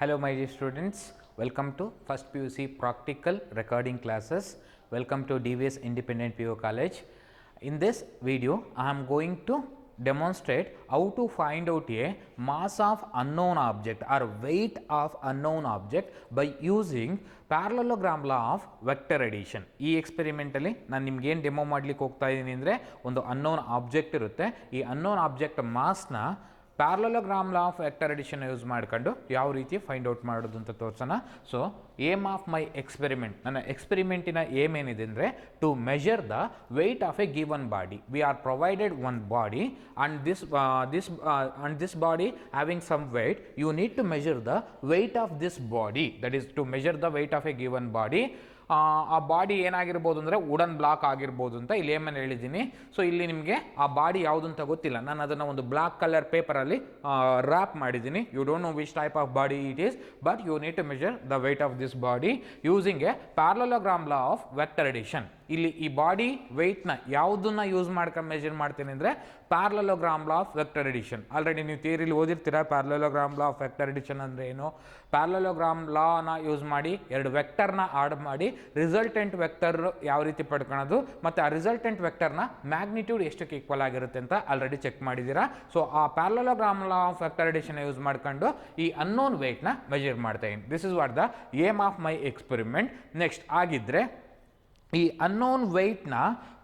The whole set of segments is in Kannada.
Hello my dear students, welcome to first PUC practical recording classes. Welcome to DVS Independent PU College. In this video, I am going to demonstrate how to find out a mass of unknown object or weight of unknown object by using parallelogram law of vector addition. ಈ ಎಕ್ಸ್ಪೆರಿಮೆಂಟಲ್ಲಿ ನಾನು ನಿಮ್ಗೆ ಏನು ಡೆಮೋ ಮಾಡಲಿಕ್ಕೆ ಹೋಗ್ತಾ ಇದ್ದೀನಿ ಅಂದರೆ ಒಂದು ಅನ್ನೋನ್ ಆಬ್ಜೆಕ್ಟ್ ಇರುತ್ತೆ. ಈ ಅನ್ನೋನ್ ಆಬ್ಜೆಕ್ಟ್ ಮಾಸ್ನ parallelogram law of vector addition use ಮಾಡ್ಕೊಂಡು ಯಾವ ರೀತಿ ಫೈಂಡ್ ಔಟ್ ಮಾಡೋದು ಅಂತ ತೋರಿಸೋಣ. So aim of my experiment, ನನ್ನ ಎಕ್ಸ್ಪೆರಿಮೆಂಟಿನ ಏಮ್ ಏನಿದೆ ಅಂದರೆ to measure the weight of a given body. We are provided one body and this body having some weight. You need to measure the weight of this body, that is to measure the weight of a given body. ಆ ಬಾಡಿ ಏನಾಗಿರ್ಬೋದು ಅಂದರೆ ವುಡನ್ ಬ್ಲಾಕ್ ಆಗಿರ್ಬೋದು ಅಂತ ಇಲ್ಲಿ ಏಮನ್ನು ಹೇಳಿದ್ದೀನಿ. ಸೊ ಇಲ್ಲಿ ನಿಮಗೆ ಆ ಬಾಡಿ ಯಾವುದು ಅಂತ ಗೊತ್ತಿಲ್ಲ, ನಾನು ಅದನ್ನು ಒಂದು ಬ್ಲಾಕ್ ಕಲರ್ ಪೇಪರಲ್ಲಿ ರ್ಯಾಪ್ ಮಾಡಿದ್ದೀನಿ. You don't know which type of body it is, but you need to measure the weight of this body using a parallelogram law of vector addition. ಇಲ್ಲಿ ಈ ಬಾಡಿ ವೆಯ್ಟ್ನ ಯಾವುದನ್ನ ಯೂಸ್ ಮಾಡ್ಕೊಂಡು ಮೆಜರ್ ಮಾಡ್ತೀನಿ ಅಂದರೆ parallelogram law of vector addition. Already ನೀವು ಥಿಯರಿಲಿ ಓದಿರ್ತೀರಾ parallelogram law of vector addition ಅಂದರೆ ಏನು. ಪ್ಯಾರಲೋಗ್ರಾಮ್ ಲಾನ ಯೂಸ್ ಮಾಡಿ ಎರಡು ವೆಕ್ಟರ್ನ ಆಡ್ ಮಾಡಿ ರಿಸಲ್ಟೆಂಟ್ ವೆಕ್ಟರ್ ಯಾವ ರೀತಿ ಪಡ್ಕೊಳ್ಳೋದು ಮತ್ತು ಆ ರಿಸಲ್ಟೆಂಟ್ ವೆಕ್ಟರ್ನ ಮ್ಯಾಗ್ನಿಟ್ಯೂಡ್ ಎಷ್ಟಕ್ಕೆ ಈಕ್ವಲ್ ಆಗಿರುತ್ತೆ ಅಂತ ಆಲ್ರೆಡಿ ಚೆಕ್ ಮಾಡಿದ್ದೀರಾ. ಸೊ ಆ parallelogram law of vector addition use ಮಾಡ್ಕೊಂಡು ಈ ಅನ್ನೋನ್ ವೆಯ್ಟ್ನ ಮೆಜರ್ ಮಾಡ್ತಾ ಇದ್ದೀನಿ. This is what the aim of my experiment. Next ಆಗಿದ್ದರೆ ಈ ಅನ್ನೋನ್ ವೆಯ್ಟ್ನ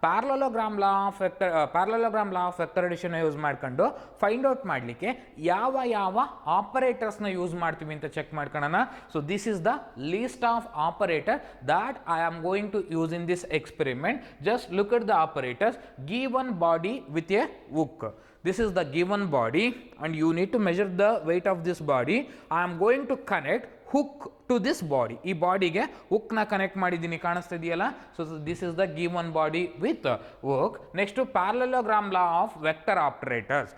parallelogram law of vector addition use ಮಾಡ್ಕೊಂಡು ಫೈಂಡ್ ಔಟ್ ಮಾಡಲಿಕ್ಕೆ ಯಾವ ಆಪರೇಟರ್ಸ್ನ ಯೂಸ್ ಮಾಡ್ತೀವಿ ಅಂತ ಚೆಕ್ ಮಾಡ್ಕೊಳ್ಳೋಣ. So this is the list of operator that I am going to use in this experiment. Just look at the operators. Given body with a hook. This is the given body and you need to measure the weight of this body. I am going to connect hook to this body. ಈ ಬಾಡಿಗೆ ಹುಕ್ನ ಕನೆಕ್ಟ್ ಮಾಡಿದ್ದೀನಿ, ಕಾಣಿಸ್ತಾ ಇದೆಯಲ್ಲ. So this is the given body with hook. Next parallelogram law of vector operators.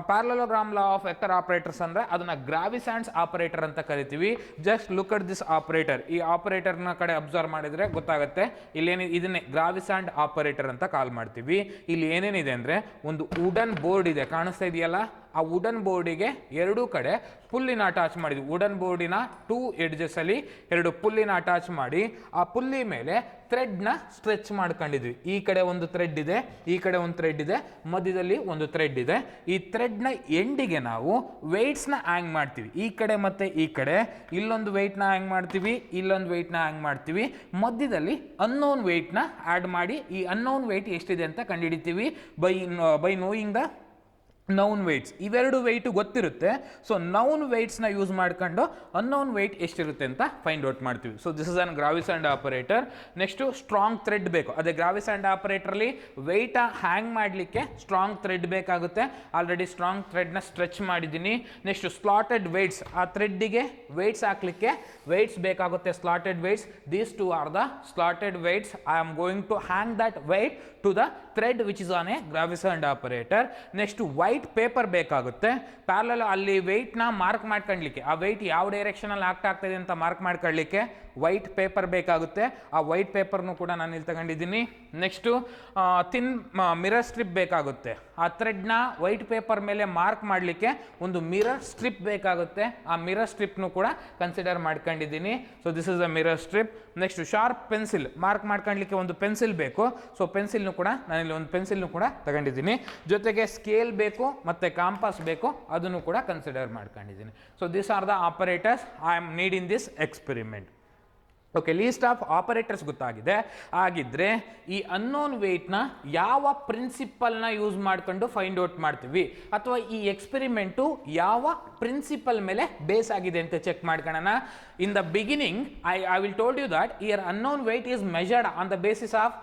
Parallelogram law of vector operators ಅಂದರೆ ಅದನ್ನ ಗ್ರಾವಿಸ್ಯಾಂಡ್ಸ್ ಆಪರೇಟರ್ ಅಂತ ಕರಿತೀವಿ. Just look at this operator. ಈ ಆಪರೇಟರ್ನ ಕಡೆ ಅಬ್ಸರ್ವ್ ಮಾಡಿದರೆ ಗೊತ್ತಾಗುತ್ತೆ. ಇಲ್ಲೇನು ಇದನ್ನೇ ಗ್ರಾವಿಸ್ಯಾಂಡ್ ಆಪರೇಟರ್ ಅಂತ ಕಾಲ್ ಮಾಡ್ತೀವಿ. ಇಲ್ಲಿ ಏನೇನಿದೆ ಅಂದರೆ ಒಂದು ವುಡನ್ ಬೋರ್ಡ್ ಇದೆ, ಕಾಣಿಸ್ತಾ ಇದೆಯಲ್ಲ. ಆ ವುಡನ್ ಬೋರ್ಡಿಗೆ ಎರಡೂ ಕಡೆ ಪುಲ್ಲಿನ ಅಟ್ಯಾಚ್ ಮಾಡಿದ್ವಿ. ವುಡನ್ ಬೋರ್ಡಿನ ಟೂ ಎಡ್ಜಸ್ ಅಲ್ಲಿ ಎರಡು ಪುಲ್ಲಿನ ಅಟ್ಯಾಚ್ ಮಾಡಿ ಆ ಪುಲ್ಲಿ ಮೇಲೆ ಥ್ರೆಡ್ನ ಸ್ಟ್ರೆಚ್ ಮಾಡ್ಕೊಂಡಿದ್ವಿ. ಈ ಕಡೆ ಒಂದು ಥ್ರೆಡ್ ಇದೆ, ಈ ಕಡೆ ಒಂದು ಥ್ರೆಡ್ ಇದೆ, ಮಧ್ಯದಲ್ಲಿ ಒಂದು ಥ್ರೆಡ್ ಇದೆ. ಈ ಥ್ರೆಡ್ನ ಎಂಡಿಗೆ ನಾವು ವೆಯ್ಟ್ಸ್ನ ಹ್ಯಾಂಗ್ ಮಾಡ್ತೀವಿ. ಈ ಕಡೆ ಮತ್ತು ಈ ಕಡೆ ಇಲ್ಲೊಂದು ವೆಯ್ಟ್ನ ಹ್ಯಾಂಗ್ ಮಾಡ್ತೀವಿ, ಇಲ್ಲೊಂದು ವೆಯ್ಟ್ನ ಹ್ಯಾಂಗ್ ಮಾಡ್ತೀವಿ. ಮಧ್ಯದಲ್ಲಿ ಅನ್ನೋನ್ ವೆಯ್ಟ್ನ ಆ್ಯಡ್ ಮಾಡಿ ಈ ಅನ್ನೋನ್ ವೆಯ್ಟ್ ಎಷ್ಟಿದೆ ಅಂತ ಕಂಡುಹಿಡಿತೀವಿ by knowing the known weights. ಇವೆರಡು ವೆಯ್ಟು ಗೊತ್ತಿರುತ್ತೆ. ಸೊ ನೌನ್ ವೆಯ್ಟ್ಸ್ನ ಯೂಸ್ ಮಾಡ್ಕೊಂಡು ಅನ್ನೋನ್ ವೆಯ್ಟ್ ಎಷ್ಟಿರುತ್ತೆ ಅಂತ ಫೈಂಡ್ ಔಟ್ ಮಾಡ್ತೀವಿ. So this is an Gravesand operator. Next strong thread ಬೇಕು. ಅದೇ ಗ್ರಾವಿಸ್ಯಾಂಡ್ ಆಪರೇಟರ್ಲಿ ವೆಯ್ಟ ಹ್ಯಾಂಗ್ ಮಾಡಲಿಕ್ಕೆ ಸ್ಟ್ರಾಂಗ್ ಥ್ರೆಡ್ ಬೇಕಾಗುತ್ತೆ. ಆಲ್ರೆಡಿ ಸ್ಟ್ರಾಂಗ್ ಥ್ರೆಡ್ನ ಸ್ಟ್ರೆಚ್ ಮಾಡಿದ್ದೀನಿ. ನೆಕ್ಸ್ಟ್ ಸ್ಲಾಟೆಡ್ ವೆಯ್ಟ್ಸ್, ಆ ಥ್ರೆಡ್ಡಿಗೆ ವೆಯ್ಟ್ಸ್ ಹಾಕ್ಲಿಕ್ಕೆ ವೆಯ್ಟ್ಸ್ ಬೇಕಾಗುತ್ತೆ, slotted weights. These two are the slotted weights. I am going to hang that weight to the thread which is on a Gravesand operator. Next white paper ಬೇಕಾಗುತ್ತೆ. ಪ್ಯಾರಲಲ್ ಅಲ್ಲಿ ವೆಯ್ಟ್ನ ಮಾರ್ಕ್ ಮಾಡ್ಕೊಳ್ಳಿಕ್ಕೆ, ಆ ವೆಯ್ಟ್ ಯಾವ ಡೈರೆಕ್ಷನಲ್ಲಿ ಆಗ್ತಾ ಇದೆ ಅಂತ ಮಾರ್ಕ್ ಮಾಡ್ಕೊಳ್ಳಿಕ್ಕೆ ವೈಟ್ ಪೇಪರ್ ಬೇಕಾಗುತ್ತೆ. ಆ ವೈಟ್ ಪೇಪರ್ನು ಕೂಡ ನಾನು ಇಲ್ಲಿ ತಗೊಂಡಿದ್ದೀನಿ. ನೆಕ್ಸ್ಟು ಥಿನ್ ಮಿರರ್ ಸ್ಟ್ರಿಪ್ ಬೇಕಾಗುತ್ತೆ. ಆ ಥ್ರೆಡ್ನ ವೈಟ್ ಪೇಪರ್ ಮೇಲೆ ಮಾರ್ಕ್ ಮಾಡಲಿಕ್ಕೆ ಒಂದು ಮಿರರ್ ಸ್ಟ್ರಿಪ್ ಬೇಕಾಗುತ್ತೆ. ಆ ಮಿರರ್ ಸ್ಟ್ರಿಪ್ನು ಕೂಡ ಕನ್ಸಿಡರ್ ಮಾಡ್ಕೊಂಡಿದ್ದೀನಿ. So this is a mirror strip. Next sharp pencil, mark ಮಾಡ್ಕೊಳ್ಳಿಕ್ಕೆ ಒಂದು ಪೆನ್ಸಿಲ್ ಬೇಕು. ಸೊ ಪೆನ್ಸಿಲ್ನು ಕೂಡ ನಾನಿಲ್ಲಿ ಒಂದು ಪೆನ್ಸಿಲ್ನು ಕೂಡ ತಗೊಂಡಿದ್ದೀನಿ. ಜೊತೆಗೆ ಸ್ಕೇಲ್ ಬೇಕು ಮತ್ತು ಕಾಂಪಾಸ್ ಬೇಕು, ಅದನ್ನು ಕೂಡ ಕನ್ಸಿಡರ್ ಮಾಡ್ಕೊಂಡಿದ್ದೀನಿ. So this are the operators I am need in this experiment. Okay, list of operators ಗೊತ್ತಾಗಿದೆ. ಆಗಿದ್ರೆ ಈ ಅನ್ನೋನ್ ವೆಯ್ಟ್ನ ಯಾವ ಪ್ರಿನ್ಸಿಪಲ್ನ ಯೂಸ್ ಮಾಡ್ಕೊಂಡು ಫೈಂಡ್ ಔಟ್ ಮಾಡ್ತೀವಿ, ಅಥವಾ ಈ ಎಕ್ಸ್ಪೆರಿಮೆಂಟು ಯಾವ ಪ್ರಿನ್ಸಿಪಲ್ ಮೇಲೆ ಬೇಸ್ ಆಗಿದೆ ಅಂತ ಚೆಕ್ ಮಾಡ್ಕೊಳ್ಳೋಣ. In the beginning I will told you that here unknown weight is measured on the basis of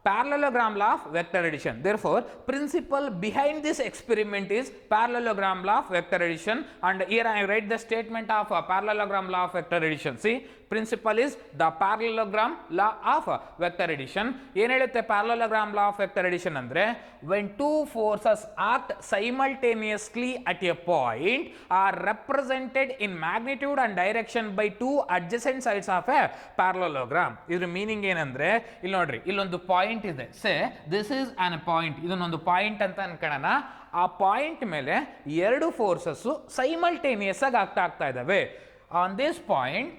parallelogram law of vector addition. Therefore, principle behind this experiment is parallelogram law of vector addition, and here I write the statement of parallelogram law of vector addition. See, principle is the parallelogram law of vector addition. ಏನು ಹೇಳುತ್ತೆ parallelogram law of vector addition ಅಂದರೆ when two forces act simultaneously at a point are represented in magnitude and direction by two adjacent sides of a parallelogram. ಇದ್ರ ಮೀನಿಂಗ್ ಏನಂದ್ರೆ ಇಲ್ಲಿ ನೋಡ್ರಿ, ಇಲ್ಲೊಂದು ಪಾಯಿಂಟ್ ಇದೆ. Say this is on point, ಇದನ್ನೊಂದು ಪಾಯಿಂಟ್ ಅಂತ ಅನ್ಕೊಳ್ಳೋಣ. ಆ ಪಾಯಿಂಟ್ ಮೇಲೆ ಎರಡು ಫೋರ್ಸಸ್ಸು ಸೈಮಲ್ಟೇನಿಯಸ್ ಆಗಿ ಆಗ್ತಾ ಇದ್ದಾವೆ. On this point,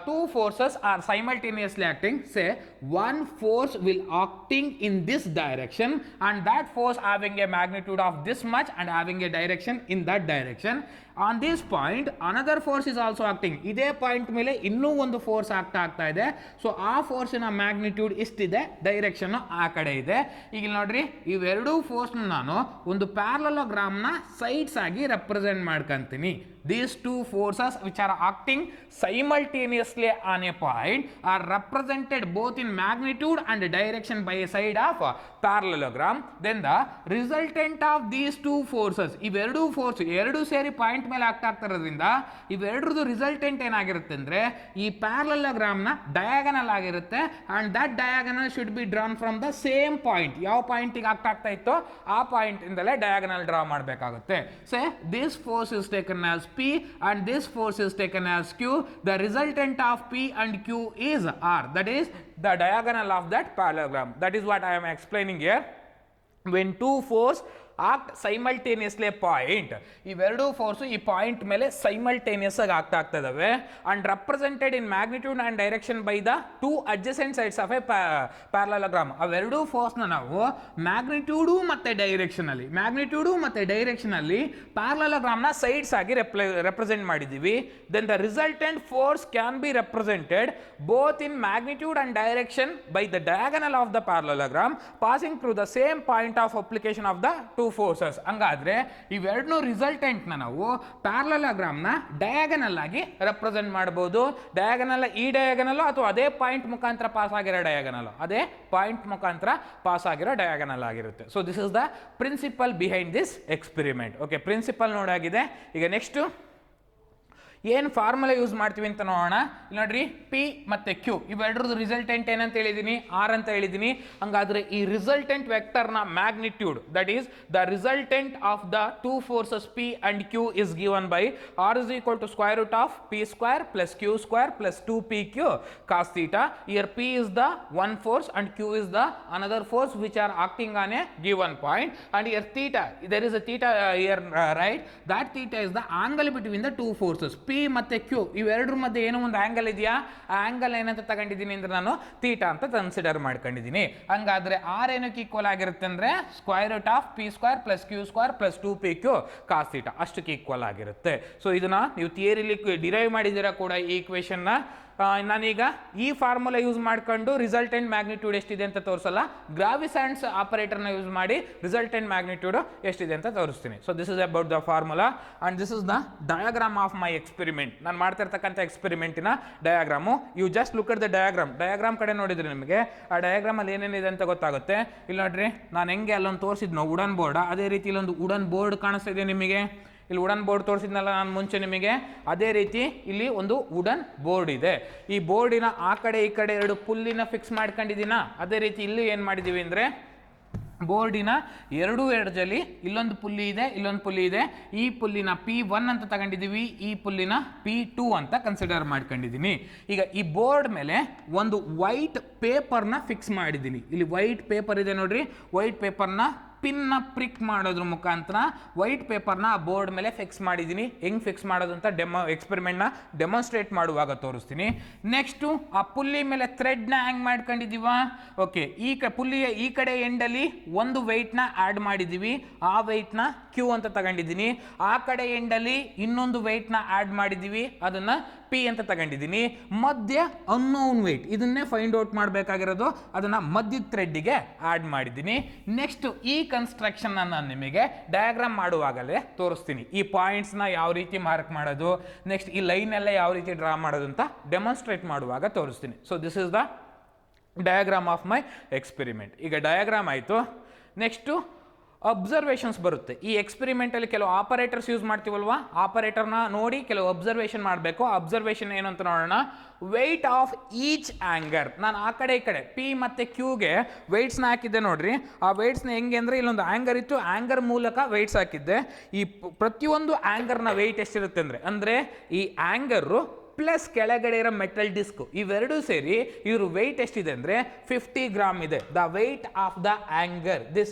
two forces are simultaneously acting. Say one force will acting in this direction and that force having a magnitude of this much and having a direction in that direction. On this point another force is also acting. ಇದೇ ಪಾಯಿಂಟ್ ಮೇಲೆ ಇನ್ನೂ ಒಂದು ಫೋರ್ಸ್ ಆಗ್ತಾ ಇದೆ. ಸೊ ಆ ಫೋರ್ಸಿನ ಮ್ಯಾಗ್ನಿಟ್ಯೂಡ್ ಎಷ್ಟಿದೆ, ಡೈರೆಕ್ಷನ್ ಆ ಕಡೆ ಇದೆ. ಈಗ ನೋಡ್ರಿ, ಇವೆರಡೂ ಫೋರ್ಸ್ನ ನಾನು ಒಂದು ಪ್ಯಾರಲೋಗ್ರಾಮ್ನ ಸೈಡ್ಸ್ ಆಗಿ represent ಮಾಡ್ಕೊಂತೀನಿ. These two forces which are acting simultaneously on a point are represented both in magnitude and direction by a side of parallelogram. Then the resultant of these two forces, ಇವೆರಡು ಫೋರ್ಸ್ ಎರಡು ಸೇರಿ ಪಾಯಿಂಟ್ ಮೇಲೆ ಆಗ್ತಾ ಇರೋದ್ರಿಂದ ಇವೆರಡರದು ರಿಸಲ್ಟೆಂಟ್ ಏನಾಗಿರುತ್ತೆ ಅಂದ್ರೆ ಈ ಪ್ಯಾರಲೋಗ್ರಾಮ್ನ ಡಯಾಗನಲ್ ಆಗಿರುತ್ತೆ. And that diagonal should be drawn from the same point. ಯಾವ ಪಾಯಿಂಟಿಗೆ ಆಗ್ತಾ ಇತ್ತೋ ಆ ಪಾಯಿಂಟ್ ಇಂದಲೇ ಡಯಾಗನಲ್ ಡ್ರಾ ಮಾಡಬೇಕಾಗುತ್ತೆ. So this force is taken as P and this force is taken as Q. The resultant of P and Q is R. That is the diagonal of that parallelogram. That is what I am explaining here. When two force act simultaneously point, ಇವೆರಡು ಫೋರ್ಸ್ ಈ ಪಾಯಿಂಟ್ ಮೇಲೆ ಸೈಮಲ್ಟೇನಿಯಸ್ ಆಗಿ ಆಗ್ತಾ ಇದಾವೆ and represented in magnitude and direction by the two adjacent sides of a parallelogram. ಅವೆರಡೂ ಫೋರ್ಸ್ ನಾವು ಮ್ಯಾಗ್ನಿಟ್ಯೂಡು ಮತ್ತೆ ಡೈರೆಕ್ಷನ್ ಅಲ್ಲಿ ಪ್ಯಾರಲೋಗ್ರಾಮ್ ನ ಸೈಡ್ಸ್ ಆಗಿ ರೆಪ್ರೆಸೆಂಟ್ ಮಾಡಿದೀವಿ. Then the resultant force can be represented both in magnitude and direction by the diagonal of the parallelogram passing through the same point of application of the two forces. ಹಂಗಾದ್ರೆ ಇವೆರಡೂ ರಿಸಲ್ಟೆಂಟ್ ನಾವು ಪ್ಯಾರಲೋಗ್ರಾಮ್ ನ ಡಯಾಗನಲ್ ಆಗಿ ರೆಪ್ರೆಸೆಂಟ್ ಮಾಡಬಹುದು. ಡಯಾಗನಲ್ ಈ ಡಯಾಗನಲ್ ಅಥವಾ ಅದೇ ಪಾಯಿಂಟ್ ಮುಖಾಂತರ ಪಾಸ್ ಆಗಿರೋ ಡಯಾಗನಲ್ ಆಗಿರುತ್ತೆ. So this is the principle behind this experiment. Okay, principle ನೋಡಾಗಿದೆ. ಈಗ ನೆಕ್ಸ್ಟ್ ಏನು ಫಾರ್ಮುಲಾ ಯೂಸ್ ಮಾಡ್ತೀವಿ ಅಂತ ನೋಡೋಣ. ಇಲ್ಲಿ ನೋಡ್ರಿ, ಪಿ ಮತ್ತೆ ಕ್ಯೂ ಇವೆರಡರದ್ದು ರಿಸಲ್ಟೆಂಟ್ ಏನಂತ ಹೇಳಿದೀನಿ, ಆರ್ ಅಂತ ಹೇಳಿದೀನಿ. ಹಂಗಾದ್ರೆ ಈ ರಿಸಲ್ಟೆಂಟ್ ವೆಕ್ಟರ್ ನ magnitude, that is the resultant of the two forces P and Q is given by R is equal to square root of P square plus Q square plus 2pq cos theta. Here p is the one force and q is the another force which are acting on a given point, and here theta, there is a theta here, right? That theta is the angle between the two forces p ಮತ್ತೆ ಕ್ಯೂ. ಇವೆರಡರ ಮಧ್ಯೆ ಏನೋ ಒಂದು ಆಂಗಲ್ ಇದೆಯಾ, ಆ ಆಂಗಲ್ ಏನಂತ ತಗೊಂಡಿದ್ದೀನಿ ಅಂದ್ರೆ ನಾನು ಥೀಟಾ ಅಂತ ಕನ್ಸಿಡರ್ ಮಾಡ್ಕೊಂಡಿದ್ದೀನಿ. ಹಂಗಾದ್ರೆ ಆರ್ ಏನಕ್ಕೆ ಈಕ್ವಲ್ ಆಗಿರುತ್ತೆ ಅಂದ್ರೆ square root of P square plus Q square plus 2pq cos theta ಅಷ್ಟಕ್ಕೆ ಈಕ್ವಲ್ ಆಗಿರುತ್ತೆ. ಸೊ ಇದನ್ನ ನೀವು ಥಿಯರಿಲಿ ಡಿರೈವ್ ಮಾಡಿದ್ದೀರಾ ಕೂಡ ಈ ಈಕ್ವೇಶನ್ ನ. ನಾನೀಗ ಈ ಫಾರ್ಮುಲಾ ಯೂಸ್ ಮಾಡ್ಕೊಂಡು ರಿಸಲ್ಟೆಂಟ್ ಮ್ಯಾಗ್ನಿಟ್ಯೂಡ್ ಎಷ್ಟಿದೆ ಅಂತ ತೋರಿಸಲ್ಲ, ಗ್ರಾವಿಸೆಂಟ್ಸ್ ಆಪರೇಟರ್ನ ಯೂಸ್ ಮಾಡಿ ರಿಸಲ್ಟೆಂಟ್ ಮ್ಯಾಗ್ನಿಟ್ಯೂಡ್ ಎಷ್ಟಿದೆ ಅಂತ ತೋರಿಸ್ತೀನಿ. So this is about the formula and this is the diagram of my experiment. ನಾನು ಮಾಡ್ತಾ ಇರ್ತಕ್ಕಂಥ ಎಕ್ಸ್ಪೆರಿಮೆಂಟಿನ ಡಯಾಗ್ರಾಮು. You just look at the diagram ಕಡೆ ನೋಡಿದ್ರೆ ನಿಮಗೆ ಆ ಡಯಾಗ್ರಾಮ್ ಅಲ್ಲಿ ಏನೇನಿದೆ ಅಂತ ಗೊತ್ತಾಗುತ್ತೆ. ಇಲ್ಲಿ ನೋಡ್ರಿ, ನಾನು ಹೆಂಗೆ ಅಲ್ಲೊಂದು ತೋರಿಸಿದ್ನೋ ವುಡನ್ ಬೋರ್ಡ್, ಅದೇ ರೀತಿ ಇಲ್ಲೊಂದು ವುಡನ್ ಬೋರ್ಡ್ ಕಾಣಿಸ್ತಾ ಇದೆ ನಿಮಗೆ. ಇಲ್ಲಿ ವುಡನ್ ಬೋರ್ಡ್ ತೋರಿಸಿದ್ನಲ್ಲ ನಾನು ಮುಂಚೆ ನಿಮಗೆ, ಅದೇ ರೀತಿ ಇಲ್ಲಿ ಒಂದು ವುಡನ್ ಬೋರ್ಡ್ ಇದೆ. ಈ ಬೋರ್ಡಿನ ಆ ಕಡೆ ಈ ಕಡೆ ಎರಡು ಪುಲ್ಲಿನ ಫಿಕ್ಸ್ ಮಾಡ್ಕೊಂಡಿದ್ದೀನ. ಅದೇ ರೀತಿ ಇಲ್ಲಿ ಏನು ಮಾಡಿದ್ದೀವಿ ಅಂದರೆ ಬೋರ್ಡಿನ ಎರಡು ಎಡ್ಜಲ್ಲಿ ಇಲ್ಲೊಂದು ಪುಲ್ಲಿ ಇದೆ, ಇಲ್ಲೊಂದು ಪುಲ್ಲಿ ಇದೆ. ಈ ಪುಲ್ಲಿನ P1 ಅಂತ ತಗೊಂಡಿದ್ದೀವಿ, ಈ ಪುಲ್ಲಿನ P2 ಅಂತ ಕನ್ಸಿಡರ್ ಮಾಡ್ಕೊಂಡಿದ್ದೀನಿ. ಈಗ ಈ ಬೋರ್ಡ್ ಮೇಲೆ ಒಂದು ವೈಟ್ ಪೇಪರ್ನ ಫಿಕ್ಸ್ ಮಾಡಿದ್ದೀನಿ. ಇಲ್ಲಿ ವೈಟ್ ಪೇಪರ್ ಇದೆ ನೋಡ್ರಿ, ವೈಟ್ ಪೇಪರ್ನ ಪಿನ್ನ ಪ್ರಿಕ್ ಮಾಡೋದ್ರ ಮುಖಾಂತರ ವೈಟ್ ಪೇಪರ್ನ ಆ ಬೋರ್ಡ್ ಮೇಲೆ ಫಿಕ್ಸ್ ಮಾಡಿದ್ದೀನಿ. ಹೆಂಗ್ ಫಿಕ್ಸ್ ಮಾಡೋದು ಅಂತ ಎಕ್ಸ್ಪೆರಿಮೆಂಟ್ನ ಡೆಮಾನ್ಸ್ಟ್ರೇಟ್ ಮಾಡುವಾಗ ತೋರಿಸ್ತೀನಿ. ನೆಕ್ಸ್ಟು ಆ ಪುಲ್ಲಿ ಮೇಲೆ ಥ್ರೆಡ್ನ ಹ್ಯಾಂಗ್ ಮಾಡ್ಕೊಂಡಿದ್ದೀವ. ಓಕೆ, ಪುಲ್ಲಿಯ ಈ ಕಡೆ ಎಂಡಲ್ಲಿ ಒಂದು ವೆಯ್ಟ್ನ ಆ್ಯಡ್ ಮಾಡಿದ್ದೀವಿ, ಆ ವೆಯ್ಟ್ನ ಕ್ಯೂ ಅಂತ ತಗೊಂಡಿದ್ದೀನಿ. ಆ ಕಡೆ ಎಂಡಲ್ಲಿ ಇನ್ನೊಂದು ವೆಯ್ಟ್ನ ಆ್ಯಡ್ ಮಾಡಿದ್ದೀವಿ, ಅದನ್ನ ಪಿ ಅಂತ ತಗೊಂಡಿದ್ದೀನಿ. ಮಧ್ಯ ಅನ್ನೋನ್ ವೆಯ್ಟ್, ಇದನ್ನೇ ಫೈಂಡ್ ಔಟ್ ಮಾಡಬೇಕಾಗಿರೋದು, ಅದನ್ನ ಮಧ್ಯದ ಥ್ರೆಡ್ಗೆ ಆ್ಯಡ್ ಮಾಡಿದ್ದೀನಿ. ನೆಕ್ಸ್ಟ್ ಈ ಕನ್ಸ್ಟ್ರಕ್ಷನ್ ನಾನು ನಿಮಗೆ ಡಯಾಗ್ರಾಮ್ ಮಾಡುವಾಗಲೇ ತೋರಿಸ್ತೀನಿ. ಈ ಪಾಯಿಂಟ್ಸ್ನ ಯಾವ ರೀತಿ ಮಾರ್ಕ್ ಮಾಡೋದು, ನೆಕ್ಸ್ಟ್ ಈ ಲೈನ್ ಎಲ್ಲ ಯಾವ ರೀತಿ ಡ್ರಾ ಮಾಡೋದು ಅಂತ ಡೆಮಾನ್ಸ್ಟ್ರೇಟ್ ಮಾಡುವಾಗ ತೋರಿಸ್ತೀನಿ. So this is the diagram of my experiment. ಈಗ ಡಯಾಗ್ರಾಮ್ ಆಯಿತು. ನೆಕ್ಸ್ಟು ಅಬ್ಸರ್ವೇಷನ್ಸ್ ಬರುತ್ತೆ. ಈ ಎಕ್ಸ್ಪೆರಿಮೆಂಟಲ್ಲಿ ಕೆಲವು ಆಪರೇಟರ್ಸ್ ಯೂಸ್ ಮಾಡ್ತೀವಲ್ವಾ, ಆಪರೇಟರ್ನ ನೋಡಿ ಕೆಲವು ಅಬ್ಸರ್ವೇಷನ್ ಮಾಡಬೇಕು. ಅಬ್ಸರ್ವೇಷನ್ ಏನು ಅಂತ ನೋಡೋಣ. ವೆಯ್ಟ್ ಆಫ್ ಈಚ್ ಆ್ಯಂಗರ್, ನಾನು ಆ ಕಡೆ ಈ ಕಡೆ ಪಿ ಮತ್ತು ಕ್ಯೂಗೆ ವೆಯ್ಟ್ಸ್ನ ಹಾಕಿದ್ದೆ ನೋಡ್ರಿ. ಆ ವೆಯ್ಟ್ಸ್ನ ಹೆಂಗೆ ಅಂದರೆ ಇಲ್ಲೊಂದು ಆ್ಯಂಗರ್ ಇತ್ತು, ಆ್ಯಂಗರ್ ಮೂಲಕ ವೆಯ್ಟ್ಸ್ ಹಾಕಿದ್ದೆ. ಈ ಪ್ರತಿಯೊಂದು ಆ್ಯಂಗರ್ನ ವೆಯ್ಟ್ ಎಷ್ಟಿರುತ್ತೆ ಅಂದರೆ ಈ ಆ್ಯಂಗರು ಪ್ಲಸ್ ಕೆಳಗಡೆ ಇರೋ ಮೆಟಲ್ ಡಿಸ್ಕ್ ಇವೆರಡೂ ಸೇರಿ ಇವ್ರ ವೆಯ್ಟ್ ಎಷ್ಟಿದೆ ಅಂದರೆ 50 ಗ್ರಾಮ್ ಇದೆ. The weight of the hanger,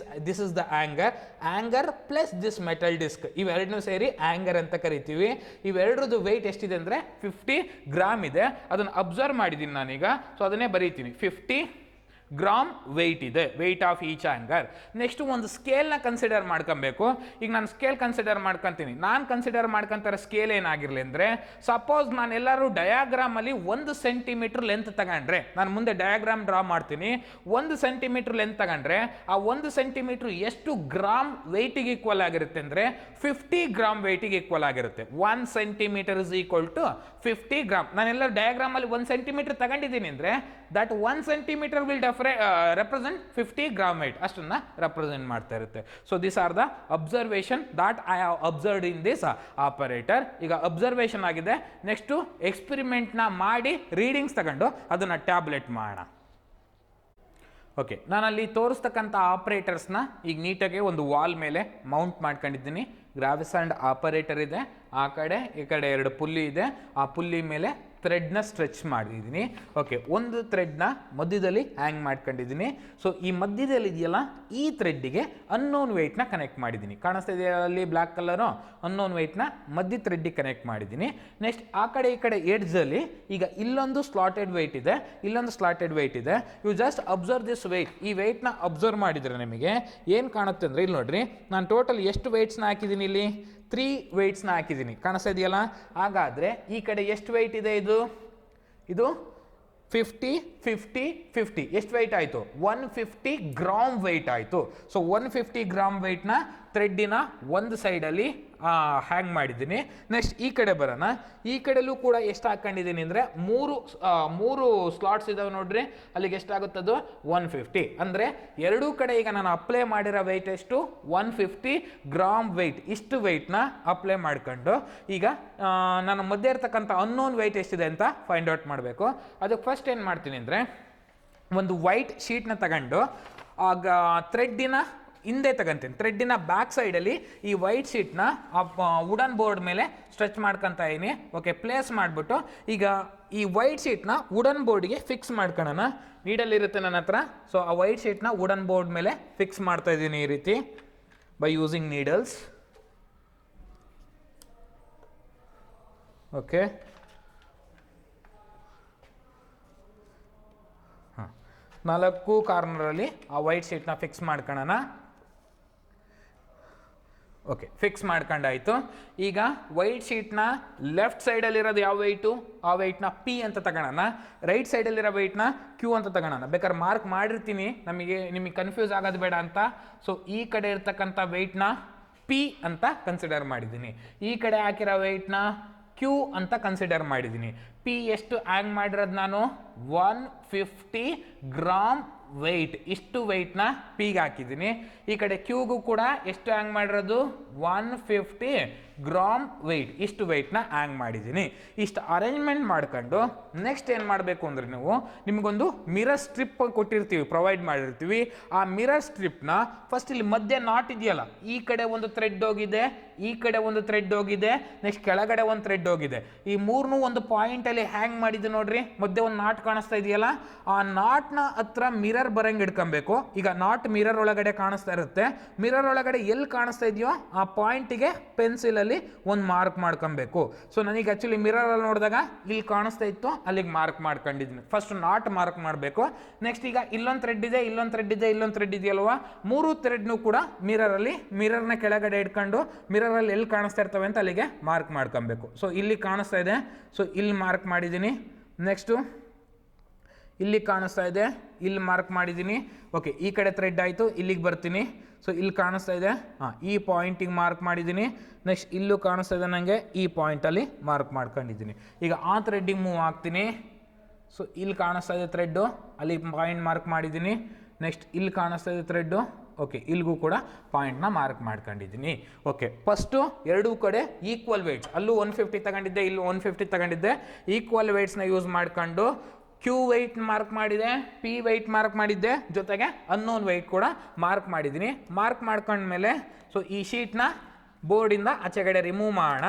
this is the hanger plus this metal disc ಇವೆರಡನ್ನೂ ಸೇರಿ ಆಂಗರ್ ಅಂತ ಕರಿತೀವಿ. ಇವೆರಡರದ್ದು ವೆಯ್ಟ್ ಎಷ್ಟಿದೆ ಅಂದರೆ 50 ಗ್ರಾಮ್ ಇದೆ. ಅದನ್ನು ಅಬ್ಸರ್ವ್ ಮಾಡಿದ್ದೀನಿ ನಾನೀಗ, ಸೊ ಅದನ್ನೇ ಬರೀತೀನಿ. 50 ಗ್ರಾಮ್ ವೆಯ್ಟ್ ಇದೆ, weight of each hanger. Next ಒಂದು ಸ್ಕೇಲ್ನ ಕನ್ಸಿಡರ್ ಮಾಡ್ಕೊಬೇಕು. ಈಗ ನಾನು ಸ್ಕೇಲ್ ಕನ್ಸಿಡರ್ ಮಾಡ್ಕೊತೀನಿ. ನಾನು ಕನ್ಸಿಡರ್ ಮಾಡ್ಕೊಂತಾರೆ ಸ್ಕೇಲ್ ಏನಾಗಿರಲಿ ಅಂದರೆ, ಸಪೋಸ್ ನಾನೆಲ್ಲರೂ ಡಯಾಗ್ರಾಮಲ್ಲಿ 1 ಸೆಂಟಿಮೀಟರ್ ಲೆಂತ್ ತಗೊಂಡ್ರೆ, ನಾನು ಮುಂದೆ ಡಯಾಗ್ರಾಮ್ ಡ್ರಾ ಮಾಡ್ತೀನಿ, 1 ಸೆಂಟಿಮೀಟರ್ ಲೆಂತ್ ತಗೊಂಡ್ರೆ ಆ 1 ಸೆಂಟಿಮೀಟರ್ ಎಷ್ಟು ಗ್ರಾಮ್ ವೆಯ್ಟಿಗೆ ಈಕ್ವಲ್ ಆಗಿರುತ್ತೆ ಅಂದರೆ 50 ಗ್ರಾಮ್ ವೆಯ್ಟಿಗೆ ಈಕ್ವಲ್ ಆಗಿರುತ್ತೆ. 1 centimetre is equal to 50 gram. ನಾನೆಲ್ಲ ಡಯಾಗ್ರಾಮಲ್ಲಿ 1 ಸೆಂಟಿಮೀಟರ್ ತಗೊಂಡಿದ್ದೀನಿ ಅಂದರೆ that 1 centimetre will represent 50 gram weight ಅಷ್ಟನ್ನ represent ಮಾಡ್ತಾ ಇರುತ್ತೆ. So this are the observation that I have observed in this operator. ಈಗ ಅಬ್ಸರ್ವೇಷನ್ ಆಗಿದೆ, ನೆಕ್ಸ್ಟ್ ಎಕ್ಸ್ಪೆರಿಮೆಂಟ್ನ ಮಾಡಿ ರೀಡಿಂಗ್ಸ್ ತಗೊಂಡು ಅದನ್ನ ಟ್ಯಾಬ್ಲೆಟ್ ಮಾಡೋಣ. ಓಕೆ, ನಾನಲ್ಲಿ ತೋರಿಸ್ತಕ್ಕಂಥ ಆಪರೇಟರ್ಸ್ನ ಈಗ ನೀಟಾಗಿ ಒಂದು ವಾಲ್ ಮೇಲೆ ಮೌಂಟ್ ಮಾಡ್ಕೊಂಡಿದ್ದೀನಿ. ಗ್ರಾವಿಸಂಡ್ ಆಪರೇಟರ್ ಇದೆ, ಆ ಕಡೆ ಈ ಕಡೆ 2 ಪುಲ್ಲಿ ಇದೆ. ಆ ಪುಲ್ಲಿ ಮೇಲೆ ಥ್ರೆಡ್ನ ಸ್ಟ್ರೆಚ್ ಮಾಡಿದ್ದೀನಿ. ಓಕೆ, ಒಂದು ಥ್ರೆಡ್ನ ಮಧ್ಯದಲ್ಲಿ ಹ್ಯಾಂಗ್ ಮಾಡ್ಕೊಂಡಿದ್ದೀನಿ. ಸೊ ಈ ಮಧ್ಯದಲ್ಲಿ ಇದೆಯಲ್ಲ, ಈ ಥ್ರೆಡ್ಡಿಗೆ ಅನ್ನೋನ್ ವೆಯ್ಟ್ನ ಕನೆಕ್ಟ್ ಮಾಡಿದ್ದೀನಿ. ಕಾಣಿಸ್ತಾ ಇದೆಯಾ ಅಲ್ಲಿ ಬ್ಲ್ಯಾಕ್ ಕಲರು? ಅನ್ನೋನ್ ವೆಯ್ಟ್ನ ಮಧ್ಯ ಥ್ರೆಡ್ಡಿಗೆ ಕನೆಕ್ಟ್ ಮಾಡಿದ್ದೀನಿ. ನೆಕ್ಸ್ಟ್ ಆ ಕಡೆ ಈ ಕಡೆ ಎಡ್ಜಲ್ಲಿ ಈಗ ಇಲ್ಲೊಂದು ಸ್ಲಾಟೆಡ್ ವೆಯ್ಟ್ ಇದೆ, ಇಲ್ಲೊಂದು ಸ್ಲಾಟೆಡ್ ವೆಯ್ಟ್ ಇದೆ. You just observe this weight. ಈ ವೆಯ್ಟ್ನ ಅಬ್ಸರ್ವ್ ಮಾಡಿದರೆ ನಿಮಗೆ ಏನು ಕಾಣುತ್ತೆ ಅಂದರೆ, ಇಲ್ಲಿ ನೋಡ್ರಿ, ನಾನು ಟೋಟಲ್ ಎಷ್ಟು ವೆಯ್ಟ್ಸ್ನ ಹಾಕಿದ್ದೀನಿ ಇಲ್ಲಿ? 3 ವೆಯ್ಟ್ಸ್ನ ಹಾಕಿದ್ದೀನಿ. ಕಾಣಿಸ್ತಾ ಇದೆಯಲ್ಲ? ಹಾಗಾದರೆ ಈ ಕಡೆ ಎಷ್ಟು ವೆಯ್ಟ್ ಇದೆ? ಇದು 50 50 50 ಎಷ್ಟು ವೆಯ್ಟ್ ಆಯಿತು? 150 ಗ್ರಾಮ್ ವೆಯ್ಟ್ ಆಯಿತು. ಸೊ 150 ಗ್ರಾಮ್ ವೆಯ್ಟ್ನ ಥ್ರೆಡ್ಡಿನ ಒಂದು ಸೈಡಲ್ಲಿ ಹ್ಯಾಂಗ್ ಮಾಡಿದ್ದೀನಿ. ನೆಕ್ಸ್ಟ್ ಈ ಕಡೆ ಬರೋಣ. ಈ ಕಡೆಲೂ ಕೂಡ ಎಷ್ಟು ಹಾಕ್ಕೊಂಡಿದ್ದೀನಿ ಅಂದರೆ 3 ಸ್ಲಾಟ್ಸ್ ಇದಾವೆ ನೋಡ್ರಿ, ಅಲ್ಲಿಗೆ ಎಷ್ಟಾಗುತ್ತದು? 150. ಅಂದರೆ ಎರಡೂ ಕಡೆ ಈಗ ನಾನು ಅಪ್ಲೈ ಮಾಡಿರೋ ವೆಯ್ಟ್ ಎಷ್ಟು? 150 ಗ್ರಾಮ್ ವೆಯ್ಟ್. ಇಷ್ಟು ವೆಯ್ಟ್ನ ಅಪ್ಲೈ ಮಾಡ್ಕೊಂಡು ಈಗ ನಾನು ಮಧ್ಯೆ ಇರ್ತಕ್ಕಂಥ ಅನ್ನೋನ್ ವೆಯ್ಟ್ ಎಷ್ಟಿದೆ ಅಂತ ಫೈಂಡ್ ಔಟ್ ಮಾಡಬೇಕು. ಅದಕ್ಕೆ ಫಸ್ಟ್ ಏನು ಮಾಡ್ತೀನಿ ಅಂದರೆ, ಒಂದು ವೈಟ್ ಶೀಟ್ನ ತಗೊಂಡು ಆಗ ಥ್ರೆಡ್ಡಿನ ಹಿಂದೆ ತಗೊಂತೀನಿ. ಥ್ರೆಡ್ಡಿನ ಬ್ಯಾಕ್ ಸೈಡಲ್ಲಿ ಈ ವೈಟ್ ಶೀಟ್ನ ವುಡನ್ ಬೋರ್ಡ್ ಮೇಲೆ ಸ್ಟ್ರೆಚ್ ಮಾಡ್ಕೊತಾ ಇದೀನಿ. ಓಕೆ, ಪ್ಲೇಸ್ ಮಾಡಿಬಿಟ್ಟು ಈಗ ಈ ವೈಟ್ ಶೀಟ್ನ ವುಡನ್ ಬೋರ್ಡ್ಗೆ ಫಿಕ್ಸ್ ಮಾಡ್ಕೊಳ್ಳೋಣ. ನೀಡಲ್ಲಿರುತ್ತೆ ನನ್ನ ಹತ್ರ. ಸೊ ಆ ವೈಟ್ ಶೀಟ್ನ ವುಡನ್ ಬೋರ್ಡ್ ಮೇಲೆ ಫಿಕ್ಸ್ ಮಾಡ್ತಾ ಇದ್ದೀನಿ ಈ ರೀತಿ ಬೈ ಯೂಸಿಂಗ್ ನೀಡಲ್ಸ್. ಓಕೆ, 4 ಕಾರ್ನರಲ್ಲಿ ಆ ವೈಟ್ ಶೀಟ್ನ ಫಿಕ್ಸ್ ಮಾಡ್ಕೊಳ್ಳೋಣ. ಓಕೆ, ಫಿಕ್ಸ್ ಮಾಡ್ಕೊಂಡಾಯ್ತು. ಈಗ ವೈಟ್ ಶೀಟ್ನ ಲೆಫ್ಟ್ ಸೈಡಲ್ಲಿರೋದು ಯಾವ ವೆಯ್ಟು? ಆ ವೆಯ್ಟ್ನ P ಅಂತ ತಗೊಳ್ಳೋಣ. ರೈಟ್ ಸೈಡಲ್ಲಿರೋ ವೆಯ್ಟ್ನ Q ಅಂತ ತಗೊಳ್ಳೋಣ. ಬೇಕಾದ್ರೆ ಮಾರ್ಕ್ ಮಾಡಿರ್ತೀನಿ, ನಿಮಗೆ ಕನ್ಫ್ಯೂಸ್ ಆಗೋದು ಬೇಡ ಅಂತ. ಸೊ ಈ ಕಡೆ ಇರ್ತಕ್ಕಂಥ ವೆಯ್ಟ್ನ P ಅಂತ ಕನ್ಸಿಡರ್ ಮಾಡಿದ್ದೀನಿ. ಈ ಕಡೆ ಹಾಕಿರೋ ವೆಯ್ಟ್ನ Q ಅಂತ ಕನ್ಸಿಡರ್ ಮಾಡಿದ್ದೀನಿ. P ಎಷ್ಟು ಹ್ಯಾಂಗ್ ಮಾಡಿರೋದು ನಾನು? 150 ಗ್ರಾಮ್ ವೆಯ್ಟ್. ಇಷ್ಟು ವೆಯ್ಟ್ನ ಪಿಗೆ ಹಾಕಿದ್ದೀನಿ. ಈ ಕಡೆ ಕ್ಯೂಗೂ ಕೂಡ ಎಷ್ಟು ಹ್ಯಾಂಗ್ ಮಾಡಿರೋದು? 150 ಗ್ರಾಮ್ ವೆಯ್ಟ್. ಇಷ್ಟು ವೆಯ್ಟ್ನ ಹ್ಯಾಂಗ್ ಮಾಡಿದ್ದೀನಿ. ಇಷ್ಟು ಅರೇಂಜ್ಮೆಂಟ್ ಮಾಡ್ಕೊಂಡು ನೆಕ್ಸ್ಟ್ ಏನು ಮಾಡಬೇಕು ಅಂದರೆ, ನಿಮಗೊಂದು ಮಿರರ್ ಸ್ಟ್ರಿಪ್ ಕೊಟ್ಟಿರ್ತೀವಿ, ಪ್ರೊವೈಡ್ ಮಾಡಿರ್ತೀವಿ. ಆ ಮಿರರ್ ಸ್ಟ್ರಿಪ್ನ ಫಸ್ಟ್ ಇಲ್ಲಿ ಮಧ್ಯೆ ನಾಟ್ ಇದೆಯಲ್ಲ, ಈ ಕಡೆ ಒಂದು ಥ್ರೆಡ್ ಹೋಗಿದೆ, ಈ ಕಡೆ ಒಂದು ಥ್ರೆಡ್ ಹೋಗಿದೆ, ನೆಕ್ಸ್ಟ್ ಕೆಳಗಡೆ ಒಂದು ಥ್ರೆಡ್ ಹೋಗಿದೆ. ಈ ಮೂರನ್ನೂ ಒಂದು ಪಾಯಿಂಟಲ್ಲಿ ಹ್ಯಾಂಗ್ ಮಾಡಿದ್ದು ನೋಡ್ರಿ. ಮಧ್ಯೆ ಒಂದು ನಾಟ್ ಕಾಣಿಸ್ತಾ ಇದೆಯಲ್ಲ, ಆ ನಾಟ್ನ ಹತ್ರ ಮಿರರ್ ಬರಂಗೆ ಇಟ್ಕೊಬೇಕು. ಈಗ ನಾಟ್ ಮಿರರ್ ಒಳಗಡೆ ಕಾಣಿಸ್ತಾ ಇರುತ್ತೆ. ಮಿರರ್ ಒಳಗಡೆ ಎಲ್ಲಿ ಕಾಣಿಸ್ತಾ ಇದೆಯೋ ಆ ಪಾಯಿಂಟಿಗೆ ಪೆನ್ಸಿಲಲ್ಲಿ ಒಂದು ಮಾರ್ಕ್ ಮಾಡ್ಕೊಬೇಕು. ಸೊ ನನಗೆ ಆ್ಯಕ್ಚುಲಿ ಮಿರರಲ್ಲಿ ನೋಡಿದಾಗ ಇಲ್ಲಿ ಕಾಣಿಸ್ತಾ ಇತ್ತು, ಅಲ್ಲಿಗೆ ಮಾರ್ಕ್ ಮಾಡ್ಕೊಂಡಿದ್ದೀನಿ. ಫಸ್ಟ್ ನಾಟ್ ಮಾರ್ಕ್ ಮಾಡಬೇಕು. ನೆಕ್ಸ್ಟ್ ಈಗ ಇಲ್ಲೊಂದು ಥ್ರೆಡ್ ಇದೆ, ಇಲ್ಲೊಂದು ಥ್ರೆಡ್ ಇದೆ, ಇಲ್ಲೊಂದು ಥ್ರೆಡ್ ಇದೆಯಲ್ವಾ, 3 ಥ್ರೆಡ್ನು ಕೂಡ ಮಿರರ್ನ ಕೆಳಗಡೆ ಇಟ್ಕೊಂಡು ಮಿರರಲ್ಲಿ ಎಲ್ಲಿ ಕಾಣಿಸ್ತಾ ಇರ್ತವೆ ಅಂತ ಅಲ್ಲಿಗೆ ಮಾರ್ಕ್ ಮಾಡ್ಕೊಬೇಕು. ಸೊ ಇಲ್ಲಿ ಕಾಣಿಸ್ತಾ ಇದೆ, ಸೊ ಇಲ್ಲಿ ಮಾರ್ಕ್ ಮಾಡಿದ್ದೀನಿ. ನೆಕ್ಸ್ಟು ಇಲ್ಲಿ ಕಾಣಿಸ್ತಾ ಇದೆ, ಇಲ್ಲಿ ಮಾರ್ಕ್ ಮಾಡಿದ್ದೀನಿ. ಓಕೆ, ಈ ಕಡೆ ಥ್ರೆಡ್ ಆಯಿತು, ಇಲ್ಲಿಗೆ ಬರ್ತೀನಿ. ಸೊ ಇಲ್ಲಿ ಕಾಣಿಸ್ತಾ ಇದೆ, ಈ ಪಾಯಿಂಟಿಗೆ ಮಾರ್ಕ್ ಮಾಡಿದ್ದೀನಿ. ನೆಕ್ಸ್ಟ್ ಇಲ್ಲೂ ಕಾಣಿಸ್ತಾ ಇದೆ ನನಗೆ, ಈ ಪಾಯಿಂಟಲ್ಲಿ ಮಾರ್ಕ್ ಮಾಡ್ಕೊಂಡಿದ್ದೀನಿ. ಈಗ ಆ ಥ್ರೆಡ್ಡಿಗೆ ಮೂವ್ ಆಗ್ತೀನಿ. ಸೊ ಇಲ್ಲಿ ಕಾಣಿಸ್ತಾ ಇದೆ ಥ್ರೆಡ್ಡು, ಅಲ್ಲಿ ಪಾಯಿಂಟ್ ಮಾರ್ಕ್ ಮಾಡಿದ್ದೀನಿ. ನೆಕ್ಸ್ಟ್ ಇಲ್ಲಿ ಕಾಣಿಸ್ತಾ ಇದೆ ಥ್ರೆಡ್ಡು. ಓಕೆ, ಇಲ್ಲಿಗೂ ಕೂಡ ಪಾಯಿಂಟ್ನ ಮಾರ್ಕ್ ಮಾಡ್ಕೊಂಡಿದ್ದೀನಿ. ಓಕೆ, ಫಸ್ಟು ಎರಡೂ ಕಡೆ ಈಕ್ವಲ್ ವೆಯ್ಟ್ಸ್, ಅಲ್ಲೂ 150 ತಗೊಂಡಿದ್ದೆ, ಇಲ್ಲೂ 150 ತಗೊಂಡಿದ್ದೆ. ಈಕ್ವಲ್ ವೆಯ್ಟ್ಸ್ನ ಯೂಸ್ ಮಾಡ್ಕೊಂಡು ಕ್ಯೂ ವೆಯ್ಟ್ ಮಾರ್ಕ್ ಮಾಡಿದೆ, ಪಿ ವೆಯ್ಟ್ ಮಾರ್ಕ್ ಮಾಡಿದ್ದೆ, ಜೊತೆಗೆ ಅನ್ನೋನ್ ವೆಯ್ಟ್ ಕೂಡ ಮಾರ್ಕ್ ಮಾಡಿದ್ದೀನಿ. ಮಾರ್ಕ್ ಮಾಡ್ಕೊಂಡ್ಮೇಲೆ ಸೊ ಈ ಶೀಟ್ನ ಬೋರ್ಡಿಂದ ಆಚೆಗಡೆ ರಿಮೂವ್ ಮಾಡೋಣ.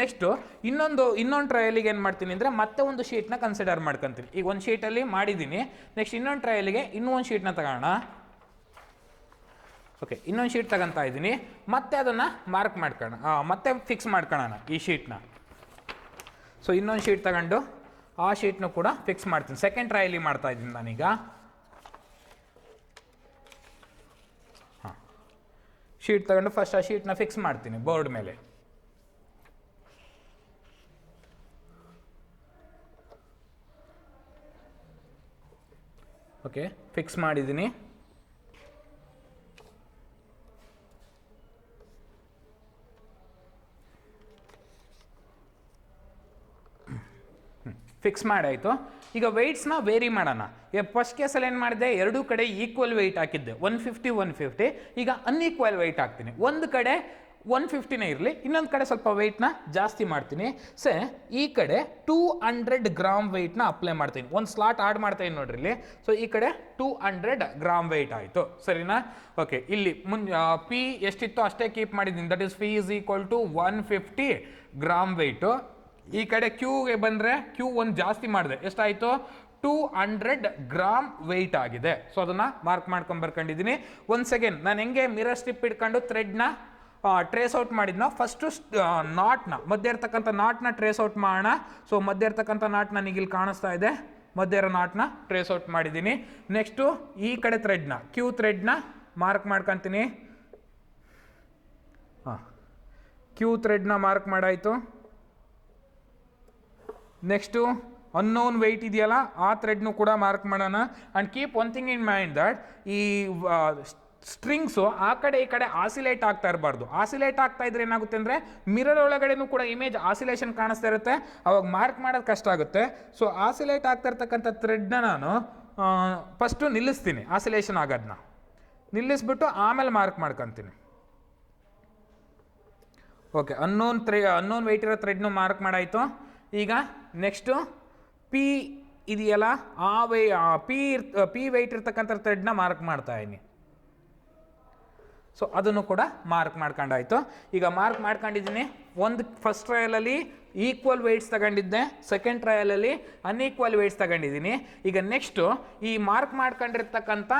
ನೆಕ್ಸ್ಟು ಇನ್ನೊಂದು ಟ್ರಯಲಿಗೆ ಏನು ಮಾಡ್ತೀನಿ ಅಂದರೆ ಮತ್ತೆ ಒಂದು ಶೀಟ್ನ ಕನ್ಸಿಡರ್ ಮಾಡ್ಕೊತೀನಿ. ಈಗ ಒಂದು ಶೀಟಲ್ಲಿ ಮಾಡಿದ್ದೀನಿ, ನೆಕ್ಸ್ಟ್ ಇನ್ನೊಂದು ಟ್ರಯಲಿಗೆ ಇನ್ನೂ ಒಂದು ಶೀಟ್ನ ತಗೋಣ. ಓಕೆ, ಇನ್ನೊಂದು ಶೀಟ್ ತಗೊತಾ ಇದ್ದೀನಿ, ಮತ್ತೆ ಅದನ್ನು ಮಾರ್ಕ್ ಮಾಡ್ಕೊಳ್ಳೋಣ, ಮತ್ತೆ ಫಿಕ್ಸ್ ಮಾಡ್ಕೊಳ್ಳೋಣ ಈ ಶೀಟ್ನ. ಸೊ ಇನ್ನೊಂದು ಶೀಟ್ ತಗೊಂಡು ಆ ಶೀಟ್ನು ಕೂಡ ಫಿಕ್ಸ್ ಮಾಡ್ತೀನಿ. ಸೆಕೆಂಡ್ ಟ್ರಯಲಿ ಮಾಡ್ತಾ ಇದ್ದೀನಿ ನಾನೀಗ. ಹಾಂ, ಶೀಟ್ ತಗೊಂಡು ಫಸ್ಟ್ ಆ ಶೀಟ್ನ ಫಿಕ್ಸ್ ಮಾಡ್ತೀನಿ ಬೋರ್ಡ್ ಮೇಲೆ. ಓಕೆ, ಫಿಕ್ಸ್ ಮಾಡಿದ್ದೀನಿ. ಫಿಕ್ಸ್ ಮಾಡಾಯಿತು. ಈಗ ವೆಯ್ಟ್ಸ್ನ ವೇರಿ ಮಾಡೋಣ. ಫಸ್ಟ್ ಕೇಸಲ್ಲಿ ಏನು ಮಾಡಿದೆ, ಎರಡೂ ಕಡೆ ಈಕ್ವಲ್ ವೆಯ್ಟ್ ಹಾಕಿದ್ದೆ, 150 150. ಈಗ ಅನ್ಈಕ್ವಲ್ ವೆಯ್ಟ್ ಹಾಕ್ತೀನಿ. ಒಂದು ಕಡೆ 150ನೇ ಇರಲಿ, ಇನ್ನೊಂದು ಕಡೆ ಸ್ವಲ್ಪ ವೆಯ್ಟ್ನ ಜಾಸ್ತಿ ಮಾಡ್ತೀನಿ. ಈ ಕಡೆ 200 ಗ್ರಾಮ್ ವೆಯ್ಟ್ನ ಅಪ್ಲೈ ಮಾಡ್ತೀನಿ. ಒಂದು ಸ್ಲಾಟ್ ಆಡ್ ಮಾಡ್ತೀನಿ ನೋಡ್ರಿ ಇಲ್ಲಿ. ಸೊ ಈ ಕಡೆ 200 ಗ್ರಾಮ್ ವೆಯ್ಟ್ ಆಯಿತು, ಸರಿನಾ? ಓಕೆ, ಇಲ್ಲಿ ಪಿ ಎಷ್ಟಿತ್ತು ಅಷ್ಟೇ ಕೀಪ್ ಮಾಡಿದ್ದೀನಿ. That is P is equal to 150 gram weight. ಈ ಕಡೆ ಕ್ಯೂಗೆ ಬಂದರೆ ಕ್ಯೂ ಒಂದು ಜಾಸ್ತಿ ಮಾಡಿದೆ, ಎಷ್ಟಾಯಿತು? 200 ಗ್ರಾಮ್ ವೆಯ್ಟ್ ಆಗಿದೆ. ಸೊ ಅದನ್ನು ಮಾರ್ಕ್ ಮಾಡ್ಕೊಂಡು ಬರ್ಕೊಂಡಿದ್ದೀನಿ. ಒನ್ಸ್ ಅಗೇನ್ ನಾನು ಹೆಂಗೆ ಮಿರರ್ ಸ್ಟ್ರಿಪ್ ಇಟ್ಕೊಂಡು ಥ್ರೆಡ್ನ ಟ್ರೇಸ್ ಔಟ್ ಮಾಡಿದ್ನೋ, ಫಸ್ಟು ನಾಟ್ನ ಮಧ್ಯೆ ಇರ್ತಕ್ಕಂಥ ನಾಟ್ನ ಟ್ರೇಸ್ ಔಟ್ ಮಾಡೋಣ. ಸೊ ಮಧ್ಯೆ ಇರ್ತಕ್ಕಂಥ ನಾಟ್ ನನಗೆ ಇಲ್ಲಿ ಕಾಣಿಸ್ತಾ ಇದೆ, ಮಧ್ಯ ಇರೋ ನಾಟ್ನ ಟ್ರೇಸ್ ಔಟ್ ಮಾಡಿದ್ದೀನಿ. ನೆಕ್ಸ್ಟು ಈ ಕಡೆ ಥ್ರೆಡ್ನ, ಕ್ಯೂ ಥ್ರೆಡ್ನ ಮಾರ್ಕ್ ಮಾಡ್ಕೊತೀನಿ. ಹಾಂ, ಕ್ಯೂ ಥ್ರೆಡ್ನ ಮಾರ್ಕ್ ಮಾಡಾಯಿತು. ನೆಕ್ಸ್ಟು ಅನ್ನೋನ್ ವೆಯ್ಟ್ ಇದೆಯಲ್ಲ ಆ ಥ್ರೆಡ್ನು ಕೂಡ ಮಾರ್ಕ್ ಮಾಡೋಣ. And keep one thing in mind that ಈ ಸ್ಟ್ರಿಂಗ್ಸು ಆ ಕಡೆ ಈ ಕಡೆ ಆಸಿಲೇಟ್ ಆಗ್ತಾ ಇರಬಾರ್ದು. ಆಸಿಲೇಟ್ ಆಗ್ತಾ ಇದ್ರೆ ಏನಾಗುತ್ತೆ ಅಂದರೆ ಮಿರರ್ ಒಳಗಡೆನೂ ಕೂಡ ಇಮೇಜ್ ಆಸಿಲೇಷನ್ ಕಾಣಿಸ್ತಾ ಇರುತ್ತೆ, ಅವಾಗ ಮಾರ್ಕ್ ಮಾಡೋದು ಕಷ್ಟ ಆಗುತ್ತೆ. ಸೊ ಆಸಿಲೇಟ್ ಆಗ್ತಾ ಇರ್ತಕ್ಕಂಥ ಥ್ರೆಡ್ನ ನಾನು ಫಸ್ಟು ನಿಲ್ಲಿಸ್ತೀನಿ, ಆಸಿಲೇಷನ್ ಆಗೋದನ್ನ ನಿಲ್ಲಿಸ್ಬಿಟ್ಟು ಆಮೇಲೆ ಮಾರ್ಕ್ ಮಾಡ್ಕೊತೀನಿ. ಓಕೆ, ಅನ್ನೋನ್ ವೆಯ್ಟ್ ಇರೋ ಥ್ರೆಡ್ನು ಮಾರ್ಕ್ ಮಾಡಾಯಿತು. ಈಗ ನೆಕ್ಸ್ಟು ಪಿ ಇದೆಯಲ್ಲ ಆ ಪಿ ವೆಯ್ಟ್ ಇರ್ತಕ್ಕಂಥ ಥ್ರೆಡ್ನ ಮಾರ್ಕ್ ಮಾಡ್ತಾ ಇದ್ದೀನಿ. ಸೊ ಅದನ್ನು ಕೂಡ ಮಾರ್ಕ್ ಮಾಡ್ಕೊಂಡಾಯಿತು. ಈಗ ಮಾರ್ಕ್ ಮಾಡ್ಕೊಂಡಿದ್ದೀನಿ. ಒಂದು ಫಸ್ಟ್ ಟ್ರಯಲಲ್ಲಿ ಈಕ್ವಲ್ ವೆಯ್ಟ್ಸ್ ತಗೊಂಡಿದ್ದೆ, ಸೆಕೆಂಡ್ ಟ್ರಯಲಲ್ಲಿ ಅನ್ಈಕ್ವಲ್ ವೆಯ್ಟ್ಸ್ ತಗೊಂಡಿದ್ದೀನಿ. ಈಗ ನೆಕ್ಸ್ಟು ಈ ಮಾರ್ಕ್ ಮಾಡ್ಕೊಂಡಿರ್ತಕ್ಕಂಥ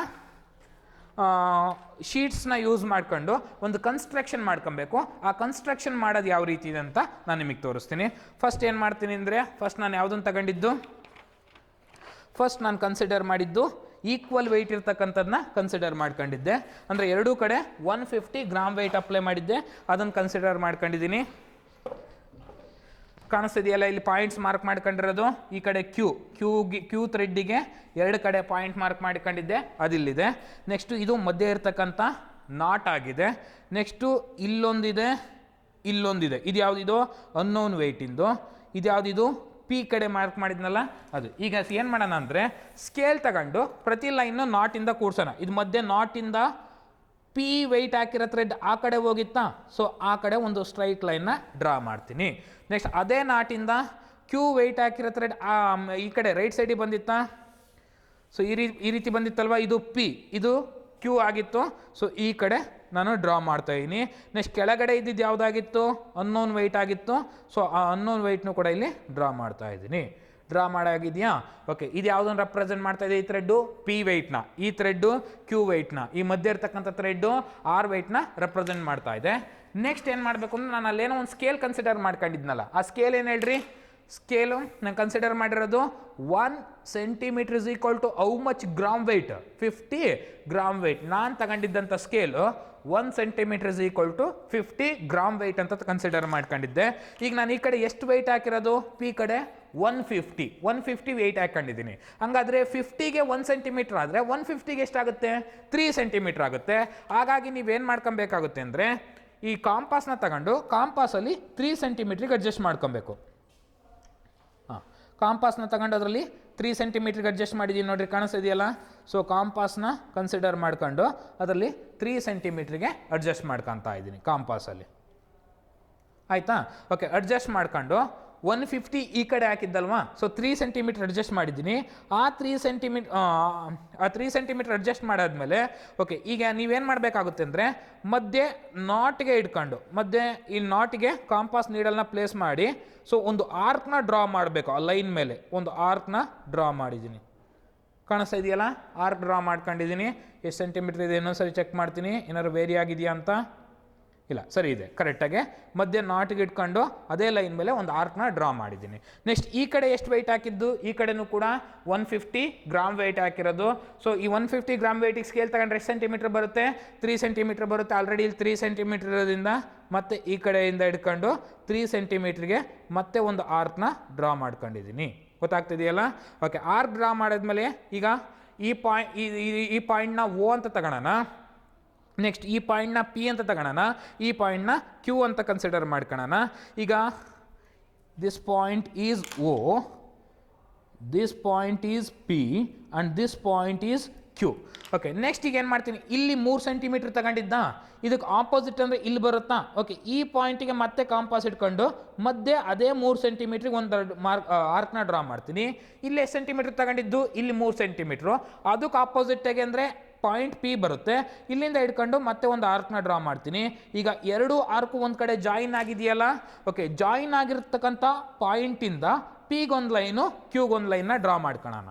ಶೀಟ್ಸ್ನ ಯೂಸ್ ಮಾಡ್ಕೊಂಡು ಒಂದು ಕನ್ಸ್ಟ್ರಕ್ಷನ್ ಮಾಡ್ಕೊಬೇಕು. ಆ ಕನ್ಸ್ಟ್ರಕ್ಷನ್ ಮಾಡೋದು ಯಾವ ರೀತಿ ಇದೆ ಅಂತ ನಾನು ನಿಮಗೆ ತೋರಿಸ್ತೀನಿ. ಫಸ್ಟ್ ಏನು ಮಾಡ್ತೀನಿ ಅಂದರೆ, ಫಸ್ಟ್ ನಾನು ಯಾವುದನ್ನು ತಗೊಂಡಿದ್ದು, ಫಸ್ಟ್ ನಾನು ಕನ್ಸಿಡರ್ ಮಾಡಿದ್ದು ಈಕ್ವಲ್ ವೆಯ್ಟ್ ಇರ್ತಕ್ಕಂಥದ್ದನ್ನ ಕನ್ಸಿಡರ್ ಮಾಡ್ಕೊಂಡಿದ್ದೆ. ಅಂದರೆ ಎರಡೂ ಕಡೆ 150 ಗ್ರಾಮ್ ವೆಯ್ಟ್ ಅಪ್ಲೈ ಮಾಡಿದ್ದೆ, ಅದನ್ನು ಕನ್ಸಿಡರ್ ಮಾಡ್ಕೊಂಡಿದ್ದೀನಿ. ಕಾಣಿಸ್ತಿದೆಯಲ್ಲ ಇಲ್ಲಿ ಪಾಯಿಂಟ್ಸ್ ಮಾರ್ಕ್ ಮಾಡ್ಕೊಂಡಿರೋದು. ಈ ಕಡೆ ಕ್ಯೂ ಥ್ರೆಡ್ಡಿಗೆ ಎರಡು ಕಡೆ ಪಾಯಿಂಟ್ ಮಾರ್ಕ್ ಮಾಡ್ಕೊಂಡಿದ್ದೆ, ಅದಿಲ್ಲಿದೆ. ನೆಕ್ಸ್ಟು ಇದು ಮಧ್ಯೆ ಇರ್ತಕ್ಕಂಥ ನಾಟ್ ಆಗಿದೆ. ನೆಕ್ಸ್ಟು ಇಲ್ಲೊಂದಿದೆ, ಇದು ಯಾವುದಿದು ಅನ್ನೋನ್ ವೆಯ್ಟಿಂದು. ಇದು ಯಾವುದಿದು ಪಿ ಕಡೆ ಮಾರ್ಕ್ ಮಾಡಿದ್ನಲ್ಲ ಅದು. ಈಗ ಏನು ಮಾಡೋಣ ಅಂದರೆ ಸ್ಕೇಲ್ ತಗೊಂಡು ಪ್ರತಿ ಲೈನ್ನು ನಾಟಿಂದ ಕೂಡ್ಸೋಣ. ಇದು ಮಧ್ಯೆ ನಾಟಿಂದ ಪಿ ವೆಯ್ಟ್ ಹಾಕಿರೋ ಥ್ರೆಡ್ ಆ ಕಡೆ ಹೋಗಿತ್ತಾ, ಸೊ ಆ ಕಡೆ ಒಂದು ಸ್ಟ್ರೈಟ್ ಲೈನ್ನ ಡ್ರಾ ಮಾಡ್ತೀನಿ. ನೆಕ್ಸ್ಟ್ ಅದೇ ನಾಟಿಂದ ಕ್ಯೂ ವೆಯ್ಟ್ ಹಾಕಿರೋ ಥ್ರೆಡ್ ಈ ಕಡೆ ರೈಟ್ ಸೈಡಿಗೆ ಬಂದಿತ್ತಾ, ಸೊ ಈ ರೀತಿ ಬಂದಿತ್ತಲ್ವ, ಇದು ಪಿ, ಇದು ಕ್ಯೂ ಆಗಿತ್ತು. ಸೊ ಈ ಕಡೆ ನಾನು ಡ್ರಾ ಮಾಡ್ತಾ ಇದ್ದೀನಿ. ನೆಕ್ಸ್ಟ್ ಕೆಳಗಡೆ ಇದ್ದಿದ್ದು ಯಾವುದಾಗಿತ್ತು, ಅನ್ನೋನ್ ವೆಯ್ಟ್ ಆಗಿತ್ತು. ಸೊ ಆ ಅನ್ನೋನ್ ವೆಯ್ಟ್ನು ಕೂಡ ಇಲ್ಲಿ ಡ್ರಾ ಮಾಡ್ತಾ ಇದ್ದೀನಿ. ಡ್ರಾ ಮಾಡಾಗಿದೆಯಾ? ಓಕೆ, ಇದು ಯಾವುದನ್ನು ರೆಪ್ರೆಸೆಂಟ್ ಮಾಡ್ತಾ ಇದೆ? ಈ ಥ್ರೆಡ್ಡು ಪಿ ವೆಯ್ಟ್ನ, ಈ ಥ್ರೆಡ್ಡು ಕ್ಯೂ ವೆಯ್ಟ್ನ, ಈ ಮಧ್ಯೆ ಇರ್ತಕ್ಕಂಥ ಥ್ರೆಡ್ಡು ಆರ್ ವೆಯ್ಟ್ನ ರೆಪ್ರೆಸೆಂಟ್ ಮಾಡ್ತಾ ಇದೆ. ನೆಕ್ಸ್ಟ್ ಏನು ಮಾಡಬೇಕು ಅಂದರೆ, ನಾನು ಅಲ್ಲೇನೋ ಒಂದು ಸ್ಕೇಲ್ ಕನ್ಸಿಡರ್ ಮಾಡ್ಕೊಂಡಿದ್ನಲ್ಲ, ಆ ಸ್ಕೇಲ್ ಏನು ಹೇಳ್ರಿ? ಸ್ಕೇಲು ನಾನು ಕನ್ಸಿಡರ್ ಮಾಡಿರೋದು 1 centimetre is equal to how much gram weight? 50 gram weight. ನಾನು ತಗೊಂಡಿದ್ದಂಥ scale 1 centimetre is equal to 50 gram weight ಅಂತ ಕನ್ಸಿಡರ್ ಮಾಡ್ಕೊಂಡಿದ್ದೆ. ಈಗ ನಾನು ಈ ಕಡೆ ಎಷ್ಟು ವೆಯ್ಟ್ ಹಾಕಿರೋದು? ಪಿ ಕಡೆ 150 ವೆಯ್ಟ್ ಹಾಕೊಂಡಿದ್ದೀನಿ. ಹಂಗಾದರೆ 50ಗೆ 1 ಸೆಂಟಿಮೀಟರ್ ಆದರೆ 150ಗೆ ಎಷ್ಟಾಗುತ್ತೆ? 3 ಸೆಂಟಿಮೀಟರ್ ಆಗುತ್ತೆ. ಹಾಗಾಗಿ ನೀವೇನು ಮಾಡ್ಕೊಬೇಕಾಗುತ್ತೆ ಅಂದರೆ, ಈ ಕಾಂಪಾಸ್ನ ತಗೊಂಡು ಕಾಂಪಾಸಲ್ಲಿ 3 ಸೆಂಟಿಮೀಟ್ರಿಗೆ ಅಡ್ಜಸ್ಟ್ ಮಾಡ್ಕೊಬೇಕು. ಕಾಂಪಾಸ್ನ ತಗೊಂಡು ಅದರಲ್ಲಿ 3 ಸೆಂಟಿಮೀಟ್ರಿಗೆ ಅಡ್ಜಸ್ಟ್ ಮಾಡಿದ್ದೀನಿ ನೋಡ್ರಿ, ಕಾಣಿಸ್ತಿದೆಯಲ್ಲ. ಸೊ ಕಾಂಪಾಸ್ನ ಕನ್ಸಿಡರ್ ಮಾಡ್ಕೊಂಡು ಅದರಲ್ಲಿ 3 ಸೆಂಟಿಮೀಟ್ರಿಗೆ ಅಡ್ಜಸ್ಟ್ ಮಾಡ್ಕೊತಾ ಇದ್ದೀನಿ ಕಾಂಪಾಸಲ್ಲಿ. ಆಯಿತಾ? ಓಕೆ, ಅಡ್ಜಸ್ಟ್ ಮಾಡ್ಕೊಂಡು 150 ಈ ಕಡೆ ಹಾಕಿದ್ದಲ್ವಾ, ಸೊ 3 ಸೆಂಟಿಮೀಟರ್ ಅಡ್ಜಸ್ಟ್ ಮಾಡಿದ್ದೀನಿ. ಆ 3 ಸೆಂಟಿಮೀಟರ್ ಅಡ್ಜಸ್ಟ್ ಮಾಡಾದ್ಮೇಲೆ ಓಕೆ, ಈಗ ನೀವೇನು ಮಾಡಬೇಕಾಗುತ್ತೆ ಅಂದರೆ ಮಧ್ಯೆ ನಾಟ್ಗೆ ಇಟ್ಕೊಂಡು ಮಧ್ಯೆ ಈ ನಾಟ್ಗೆ ಕಾಂಪಾಸ್ ನೀಡಲ್ನ ಪ್ಲೇಸ್ ಮಾಡಿ, ಸೊ ಒಂದು ಆರ್ಕ್ನ ಡ್ರಾ ಮಾಡಬೇಕು. ಆ ಲೈನ್ ಮೇಲೆ ಒಂದು ಆರ್ಕ್ನ ಡ್ರಾ ಮಾಡಿದ್ದೀನಿ. ಕಾಣಿಸ್ತಾ ಇದೆಯಲ್ಲ, ಆರ್ಕ್ ಡ್ರಾ ಮಾಡ್ಕೊಂಡಿದ್ದೀನಿ. ಎಷ್ಟು ಸೆಂಟಿಮೀಟರ್ ಇದೆ ಇನ್ನೊಂದ್ಸರಿ ಚೆಕ್ ಮಾಡ್ತೀನಿ, ಏನಾದ್ರು ವೇರಿ ಆಗಿದೆಯಾ ಅಂತ. ಇಲ್ಲ, ಸರಿ ಇದೆ ಕರೆಕ್ಟಾಗೆ. ಮಧ್ಯೆ ನಾಟಿಗೆ ಇಟ್ಕೊಂಡು ಅದೇ ಲೈನ್ ಮೇಲೆ ಒಂದು ಆರ್ಕ್ನ ಡ್ರಾ ಮಾಡಿದ್ದೀನಿ. ನೆಕ್ಸ್ಟ್ ಈ ಕಡೆ ಎಷ್ಟು ವೆಯ್ಟ್ ಹಾಕಿದ್ದು, ಈ ಕಡೆನೂ ಕೂಡ 150 ಗ್ರಾಮ್ ವೆಯ್ಟ್ ಹಾಕಿರೋದು. ಸೊ ಈ 150 ಗ್ರಾಮ್ ವೆಯ್ಟಿಗೆ ಸ್ಕೇಲ್ ತಗೊಂಡ್ರೆ ಎಷ್ಟು ಸೆಂಟಿಮೀಟರ್ ಬರುತ್ತೆ, 3 ಸೆಂಟಿಮೀಟರ್ ಬರುತ್ತೆ. ಆಲ್ರೆಡಿ ಇಲ್ಲಿ 3 ಸೆಂಟಿಮೀಟರ್ ಇರೋದ್ರಿಂದ ಮತ್ತೆ ಈ ಕಡೆಯಿಂದ ಹಿಡ್ಕೊಂಡು 3 ಸೆಂಟಿಮೀಟ್ರಿಗೆ ಮತ್ತೆ ಒಂದು ಆರ್ಕ್ನ ಡ್ರಾ ಮಾಡ್ಕೊಂಡಿದ್ದೀನಿ. ಗೊತ್ತಾಗ್ತಿದೆಯಲ್ಲ? ಓಕೆ, ಆರ್ಕ್ ಡ್ರಾ ಮಾಡಿದ್ಮೇಲೆ ಈಗ ಈ ಪಾಯಿಂಟ್ನ ಓ ಅಂತ ತಗೊಳ್ಳೋಣ. ನೆಕ್ಸ್ಟ್ ಈ ಪಾಯಿಂಟ್ನ ಪಿ ಅಂತ ತಗೊಳ್ಳೋಣ, ಈ ಪಾಯಿಂಟ್ನ ಕ್ಯೂ ಅಂತ ಕನ್ಸಿಡರ್ ಮಾಡ್ಕೊಳ್ಳೋಣ. ಈಗ this point is O, this point is P and this point is Q. Okay, next ಈಗ ಏನು ಮಾಡ್ತೀನಿ, ಇಲ್ಲಿ 3 ಸೆಂಟಿಮೀಟರ್ ತಗೊಂಡಿದ್ದ, ಇದಕ್ಕೆ ಆಪೋಸಿಟ್ ಅಂದರೆ ಇಲ್ಲಿ ಬರುತ್ತಾ. ಓಕೆ, ಈ ಪಾಯಿಂಟಿಗೆ ಮತ್ತೆ ಕಾಂಪಾಸ್ ಇಟ್ಕೊಂಡು ಮಧ್ಯೆ ಅದೇ 3 ಸೆಂಟಿಮೀಟ್ರಿಗೆ ಒಂದು ಆರ್ಕ್ನ ಡ್ರಾ ಮಾಡ್ತೀನಿ. ಇಲ್ಲಿ ಎಷ್ಟು ಸೆಂಟಿಮೀಟ್ರ್ ತಗೊಂಡಿದ್ದು, ಇಲ್ಲಿ 3 ಸೆಂಟಿಮೀಟ್ರು. ಅದಕ್ಕೆ ಆಪೋಸಿಟ್ಟಾಗಿ ಅಂದರೆ ಪಾಯಿಂಟ್ ಪಿ ಬರುತ್ತೆ. ಇಲ್ಲಿಂದ ಹಿಡ್ಕೊಂಡು ಮತ್ತೆ ಒಂದು ಆರ್ಕ್ನ ಡ್ರಾ ಮಾಡ್ತೀನಿ. ಈಗ 2 ಆರ್ಕು ಒಂದು ಕಡೆ ಜಾಯಿನ್ ಆಗಿದೆಯಲ್ಲ. ಓಕೆ, ಜಾಯಿನ್ ಆಗಿರ್ತಕ್ಕಂಥ ಪಾಯಿಂಟಿಂದ ಪಿಗೊಂದು ಲೈನು ಕ್ಯೂಗೊಂದು ಲೈನ್ನ ಡ್ರಾ ಮಾಡ್ಕೊಳ್ಳೋಣ.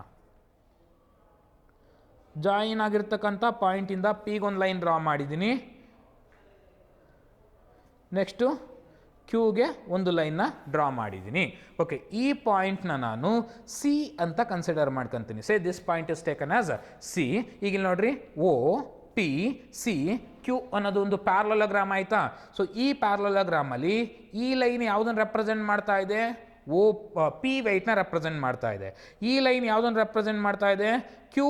ಜಾಯಿನ್ ಆಗಿರ್ತಕ್ಕಂಥ ಪಾಯಿಂಟಿಂದ ಪಿಗೊಂದು ಲೈನ್ ಡ್ರಾ ಮಾಡಿದ್ದೀನಿ. ನೆಕ್ಸ್ಟು ಕ್ಯೂಗೆ ಒಂದು ಲೈನ್ನ ಡ್ರಾ ಮಾಡಿದ್ದೀನಿ. ಓಕೆ, ಈ ಪಾಯಿಂಟ್ನ ನಾನು ಸಿ ಅಂತ ಕನ್ಸಿಡರ್ ಮಾಡ್ಕೊತೀನಿ. Say this point is taken as C. ಈಗ ಇಲ್ಲಿ ನೋಡ್ರಿ, ಓ ಪಿ ಸಿ ಕ್ಯೂ ಅನ್ನೋದು ಒಂದು ಪ್ಯಾರಲೋಗ್ರಾಮ್ ಆಯಿತಾ. ಸೊ ಈ ಪ್ಯಾರಲೋಗ್ರಾಮಲ್ಲಿ ಈ ಲೈನ್ ಯಾವುದನ್ನು ರೆಪ್ರೆಸೆಂಟ್ ಮಾಡ್ತಾ ಇದೆ, ಓ ಪಿ ವೆಯ್ಟ್ನ ರೆಪ್ರೆಸೆಂಟ್ ಮಾಡ್ತಾ ಇದೆ. ಈ ಲೈನ್ ಯಾವುದನ್ನು ರೆಪ್ರೆಸೆಂಟ್ ಮಾಡ್ತಾ ಇದೆ, ಕ್ಯೂ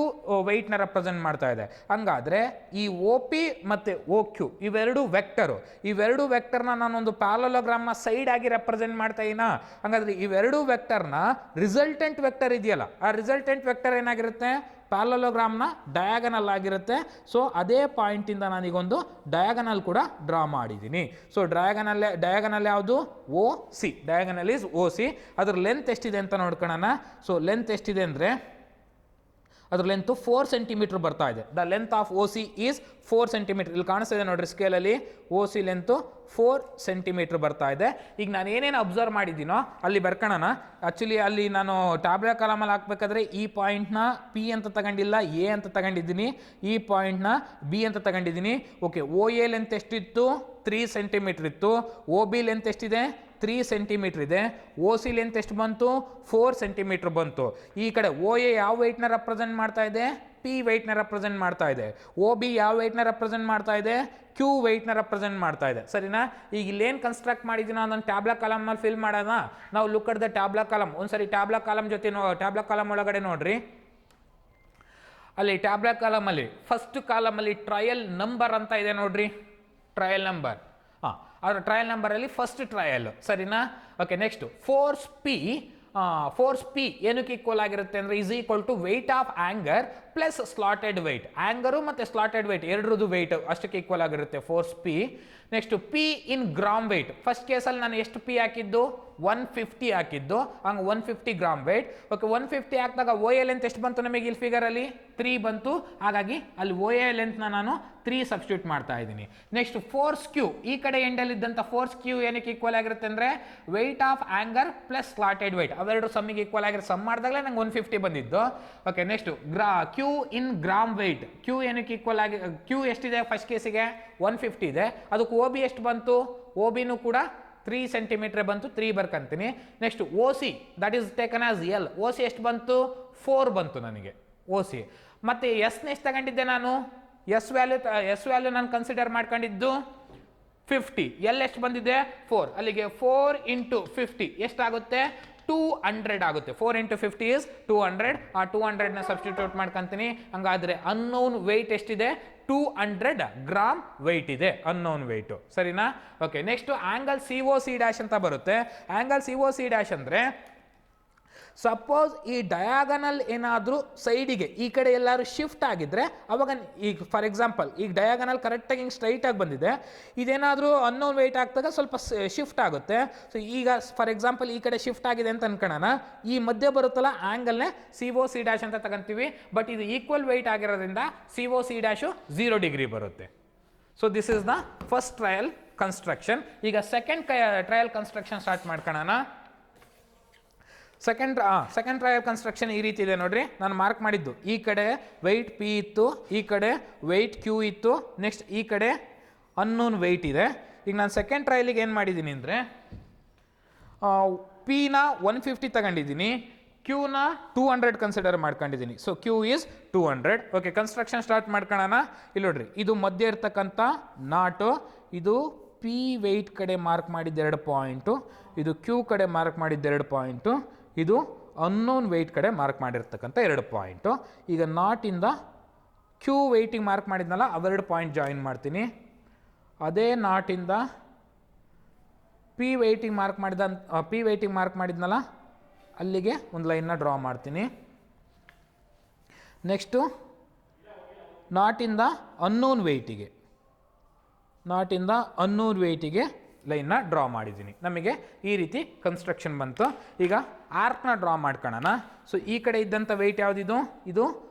ವೆಯ್ಟ್ನ ರೆಪ್ರೆಸೆಂಟ್ ಮಾಡ್ತಾ ಇದೆ. ಹಂಗಾದರೆ ಈ ಓ ಪಿ ಮತ್ತು ಓ ಕ್ಯೂ ಇವೆರಡು ವೆಕ್ಟರು, ಇವೆರಡು ವೆಕ್ಟರ್ನ ನಾನೊಂದು ಪ್ಯಾರಲೋಗ್ರಾಮ್ನ ಸೈಡ್ ಆಗಿ ರೆಪ್ರೆಸೆಂಟ್ ಮಾಡ್ತಾ ಇದ್ದೀನ. ಹಾಗಾದರೆ ಇವೆರಡು ವೆಕ್ಟರ್ನ ರಿಸಲ್ಟೆಂಟ್ ವೆಕ್ಟರ್ ಇದೆಯಲ್ಲ, ಆ ರಿಸಲ್ಟೆಂಟ್ ವೆಕ್ಟರ್ ಏನಾಗಿರುತ್ತೆ, ಪ್ಯಾರಲೋಗ್ರಾಮ್ನ ಡಯಾಗನಲ್ ಆಗಿರುತ್ತೆ. ಸೊ ಅದೇ ಪಾಯಿಂಟಿಂದ ನಾನೀಗೊಂದು ಡಯಾಗನಲ್ ಕೂಡ ಡ್ರಾ ಮಾಡಿದ್ದೀನಿ. ಸೊ ಡಯಾಗನಲ್ ಯಾವುದು, O C. Diagonal is O C. ಅದ್ರ ಲೆಂತ್ ಎಷ್ಟಿದೆ ಅಂತ ನೋಡ್ಕೊಳ್ಳೋಣ. ಸೊ ಲೆಂತ್ ಎಷ್ಟಿದೆ ಅಂದರೆ ಅದ್ರ ಲೆಂತು 4 ಸೆಂಟಿಮೀಟ್ರ್ ಬರ್ತಾ ಇದೆ. The length of O C is 4 centimetre. ಇಲ್ಲಿ ಕಾಣಿಸ್ತಾ ಇದೆ ನೋಡ್ರಿ ಸ್ಕೇಲಲ್ಲಿ, ಓ ಸಿ ಲೆಂತು 4 ಸೆಂಟಿಮೀಟ್ರ್ ಬರ್ತಾ ಇದೆ. ಈಗ ನಾನು ಏನೇನು ಅಬ್ಸರ್ವ್ ಮಾಡಿದ್ದೀನೋ ಅಲ್ಲಿ ಬರ್ಕೊಳ್ಳೋಣ. ಆ್ಯಕ್ಚುಲಿ ಅಲ್ಲಿ ನಾನು ಟ್ಯಾಬ್ಲೆಟ್ ಕಾಲಮಲ್ಲಿ ಹಾಕ್ಬೇಕಾದ್ರೆ ಈ ಪಾಯಿಂಟ್ನ ಪಿ ಅಂತ ತಗೊಂಡಿಲ್ಲ, ಎ ಅಂತ ತಗೊಂಡಿದ್ದೀನಿ. ಈ ಪಾಯಿಂಟ್ನ ಬಿ ಅಂತ ತಗೊಂಡಿದ್ದೀನಿ. ಓಕೆ, ಓ ಎ ಲೆಂತ್ ಎಷ್ಟಿತ್ತು, 3 ಸೆಂಟಿಮೀಟ್ರ್ ಇತ್ತು. ಓ ಬಿ ಲೆಂತ್ ಎಷ್ಟಿದೆ, 3 ಸೆಂಟಿಮೀಟ್ರ್ ಇದೆ. ಓ ಸಿ ಲೆಂತ್ ಎಷ್ಟು ಬಂತು, 4 ಸೆಂಟಿಮೀಟ್ರ್ ಬಂತು. ಈ ಕಡೆ ಓ ಎ ಯಾವ ವೆಯ್ಟ್ನ ರೆಪ್ರೆಸೆಂಟ್ ಮಾಡ್ತಾ ಇದೆ, ಪಿ ವೆಯ್ಟ್ನ ರೆಪ್ರೆಸೆಂಟ್ ಮಾಡ್ತಾ ಇದೆ. ಓ ಬಿ ಯಾವ ವೆಯ್ಟ್ನ ರೆಪ್ರೆಸೆಂಟ್ ಮಾಡ್ತಾ ಇದೆ, ಕ್ಯೂ ವೆಯ್ಟ್ನ ರೆಪ್ರೆಸೆಂಟ್ ಮಾಡ್ತಾ ಇದೆ. ಸರಿನಾ? ಈಗ ಇಲ್ಲೇನು ಕನ್ಸ್ಟ್ರಕ್ಟ್ ಮಾಡಿದ್ದೀನೋ ಅದನ್ನು ಟ್ಯಾಬ್ಲಾ ಕಾಲಮ್ನಲ್ಲಿ ಫಿಲ್ ಮಾಡೋಣ. ನಾವು look at the tabular column. ಒಂದ್ಸರಿ ಟ್ಯಾಬ್ಲಾ ಕಾಲಮ್ ಜೊತೆ ಟ್ಯಾಬ್ಲಾ ಕಾಲಮ್ ಒಳಗಡೆ ನೋಡ್ರಿ. ಅಲ್ಲಿ ಟ್ಯಾಬ್ಲಾ ಕಾಲಮಲ್ಲಿ ಫಸ್ಟ್ ಕಾಲಮಲ್ಲಿ ಟ್ರಯಲ್ ನಂಬರ್ ಅಂತ ಇದೆ ನೋಡ್ರಿ, ಟ್ರಯಲ್ ನಂಬರ್. ಹಾಂ, ಅದರ ಟ್ರಯಲ್ ನಂಬರಲ್ಲಿ ಫಸ್ಟ್ ಟ್ರಯಲ್. ಸರಿನಾ? ಓಕೆ, ನೆಕ್ಸ್ಟ್ ಫೋರ್ಸ್ ಪಿ ಏನಕ್ಕೆ ಈಕ್ವಲ್ ಆಗಿರುತ್ತೆ ಅಂದರೆ is equal to weight of hanger plus slotted weight. Hanger ಮತ್ತು ಸ್ಲಾಟೆಡ್ ವೆಯ್ಟ್ ಎರಡರದ್ದು ವೆಯ್ಟ್ ಅಷ್ಟಕ್ಕೆ ಈಕ್ವಲ್ ಆಗಿರುತ್ತೆ force P. Next P in gram weight. First ಕೇಸಲ್ಲಿ ನಾನು ಎಷ್ಟು ಪಿ ಹಾಕಿದ್ದು, 150 ಹಾಕಿದ್ದು. ಹಂಗೆ 150 ಗ್ರಾಮ್ ವೆಯ್ಟ್. ಓಕೆ, 150 ಹಾಕಿದಾಗ ಓ ಎ ಲೆಂತ್ ಎಷ್ಟು ಬಂತು ನಮಗೆ ಇಲ್ಲಿ ಫಿಗರಲ್ಲಿ, 3 ಬಂತು. ಹಾಗಾಗಿ ಅಲ್ಲಿ ಓ ಎ ಲೆಂತ್ನ ನಾನು 3 ಸಬ್ಸ್ಟಿಟ್ಯೂಟ್ ಮಾಡ್ತಾ ಇದ್ದೀನಿ. ನೆಕ್ಸ್ಟ್ ಫೋರ್ಸ್ ಕ್ಯೂ, ಈ ಕಡೆ ಎಂಡಲ್ಲಿದ್ದಂಥ ಫೋರ್ಸ್ ಕ್ಯೂ ಏನಕ್ಕೆ ಈಕ್ವಲ್ ಆಗಿರುತ್ತೆ ಅಂದರೆ weight of hanger plus slotted weight. ಅವೆರಡು ಸಮ್ಮಿಗೆ ಈಕ್ವಲ್ ಆಗಿರೋ ಸಮ್ ಮಾಡಿದಾಗಲೇ ನಂಗೆ 150 ಬಂದಿದ್ದು. Okay, next Q in gram weight. Q ಏನಕ್ಕೆ ಈಕ್ವಲ್ ಆಗಿ, ಕ್ಯೂ ಎಷ್ಟಿದೆ ಫಸ್ಟ್ ಕೇಸಿಗೆ 150 ಇದೆ. ಅದಕ್ಕೆ ಓ ಬಿ ಎಷ್ಟು ಬಂತು, ಓ ಬಿನೂ ಕೂಡ 3 ಸೆಂಟಿಮೀಟ್ರ್ ಬಂತು, 3 ಬರ್ಕಂತೀನಿ. Next O C that is taken as L. O C ಎಷ್ಟು ಬಂತು, 4 ಬಂತು ನನಗೆ ಓ ಸಿ. ಮತ್ತು ಎಸ್ನ ಎಷ್ಟು ತಗೊಂಡಿದ್ದೆ ನಾನು, ಎಸ್ ವ್ಯಾಲ್ಯೂ ನಾನು ಕನ್ಸಿಡರ್ ಮಾಡ್ಕೊಂಡಿದ್ದು 50. ಎಲ್ ಎಷ್ಟು ಬಂದಿದೆ, 4. ಅಲ್ಲಿಗೆ 4 × 50 ಎಷ್ಟಾಗುತ್ತೆ, 200 ಆಗುತ್ತೆ. 4 × 50 is 200. ಆ 200ನ ಸಬ್ಸ್ಟಿಟ್ಯೂಟ್ ಮಾಡ್ಕೊಂತೀನಿ. ಹಂಗಾದರೆ ಅನ್ನೋನ್ ವೆಯ್ಟ್ ಎಷ್ಟಿದೆ, 200 ಗ್ರಾಮ್ ವೆಯ್ಟ್ ಇದೆ ಅನ್ನೋನ್ ವೆಯ್ಟು. ಸರಿನಾ? Okay, next angle C O C dash ಅಂತ ಬರುತ್ತೆ. Angle C O C dash ಅಂದರೆ ಸಪೋಸ್ ಈ ಡಯಾಗನಲ್ ಏನಾದರೂ ಸೈಡಿಗೆ ಈ ಕಡೆ ಎಲ್ಲರೂ ಶಿಫ್ಟ್ ಆಗಿದ್ರೆ ಅವಾಗ ಈಗ ಫಾರ್ ಎಕ್ಸಾಂಪಲ್ ಈಗ ಡಯಾಗನಲ್ ಕರೆಕ್ಟಾಗಿ ಹಿಂಗೆ ಸ್ಟ್ರೈಟಾಗಿ ಬಂದಿದೆ, ಇದೇನಾದರೂ ಅನ್ನೋನ್ ವೆಯ್ಟ್ ಆಗ್ತಾಗ ಸ್ವಲ್ಪ ಶಿಫ್ಟ್ ಆಗುತ್ತೆ. ಸೊ ಈಗ ಫಾರ್ ಎಕ್ಸಾಂಪಲ್ ಈ ಕಡೆ ಶಿಫ್ಟ್ ಆಗಿದೆ ಅಂತ ಅನ್ಕೊಳ್ಳೋಣ, ಈ ಮಧ್ಯೆ ಬರುತ್ತಲ್ಲ ಆ್ಯಂಗಲ್ನೇ CO C' ಅಂತ ತಗೊಂತೀವಿ. ಬಟ್ ಇದು ಈಕ್ವಲ್ ವೆಯ್ಟ್ ಆಗಿರೋದ್ರಿಂದ CO C' 0 ಡಿಗ್ರಿ ಬರುತ್ತೆ. So this is the first trial construction. ಈಗ ಸೆಕೆಂಡ್ ಟ್ರಯಲ್ ಕನ್ಸ್ಟ್ರಕ್ಷನ್ ಸ್ಟಾರ್ಟ್ ಮಾಡ್ಕೊಳ್ಳೋಣ. ಸೆಕೆಂಡ್ ಟ್ರಯಲ್ ಕನ್ಸ್ಟ್ರಕ್ಷನ್ ಈ ರೀತಿ ಇದೆ ನೋಡ್ರಿ, ನಾನು ಮಾರ್ಕ್ ಮಾಡಿದ್ದು ಈ ಕಡೆ ವೆಯ್ಟ್ P ಇತ್ತು, ಈ ಕಡೆ ವೆಯ್ಟ್ Q ಇತ್ತು, ನೆಕ್ಸ್ಟ್ ಈ ಕಡೆ ಅನ್ನೋನ್ ವೆಯ್ಟ್ ಇದೆ. ಈಗ ನಾನು ಸೆಕೆಂಡ್ ಟ್ರಯಲಿಗೆ ಏನು ಮಾಡಿದ್ದೀನಿ ಅಂದರೆ P ನ 150 ತಗೊಂಡಿದ್ದೀನಿ, Q ನ 200 ಕನ್ಸಿಡರ್ ಮಾಡ್ಕೊಂಡಿದ್ದೀನಿ. So Q is 200. Okay, construction start ಮಾಡ್ಕೊಳ್ಳೋಣ. ಇಲ್ಲಿ ನೋಡ್ರಿ, ಇದು ಮಧ್ಯೆ ಇರ್ತಕ್ಕಂಥ ನಾಟು, ಇದು P ವೆಯ್ಟ್ ಕಡೆ ಮಾರ್ಕ್ ಮಾಡಿದ್ದು 2 ಪಾಯಿಂಟು, ಇದು Q ಕಡೆ ಮಾರ್ಕ್ ಮಾಡಿದ್ದು 2 ಪಾಯಿಂಟು, ಇದು ಅನ್ನೋನ್ ವೆಯ್ಟ್ ಕಡೆ ಮಾರ್ಕ್ ಮಾಡಿರ್ತಕ್ಕಂಥ 2 ಪಾಯಿಂಟು. ಈಗ ನಾಟಿಂದ Q ವೆಯ್ಟಿಗೆ ಮಾರ್ಕ್ ಮಾಡಿದ್ನಲ್ಲ ಅವೆರಡು ಪಾಯಿಂಟ್ ಜಾಯಿನ್ ಮಾಡ್ತೀನಿ. ಅದೇ ನಾಟಿಂದ P ವೆಯ್ಟಿಗೆ ಮಾರ್ಕ್ ಮಾಡಿದ್ನಲ್ಲ ಅಲ್ಲಿಗೆ ಒಂದು ಲೈನ್ನ ಡ್ರಾ ಮಾಡ್ತೀನಿ. ನೆಕ್ಸ್ಟು ನಾಟಿಂದ ಅನ್ನೋನ್ ವೆಯ್ಟಿಗೆ ಲೈನ್ನ ಡ್ರಾ ಮಾಡಿದ್ದೀನಿ. ನಮಗೆ ಈ ರೀತಿ ಕನ್ಸ್ಟ್ರಕ್ಷನ್ ಬಂತು. ಈಗ ಆರ್ಕ್ನ ಡ್ರಾ ಮಾಡ್ಕೊಳ್ಳೋಣ. ಸೊ ಈ ಕಡೆ ಇದ್ದಂಥ ವೆಯ್ಟ್ ಯಾವುದಿದು? ಇದು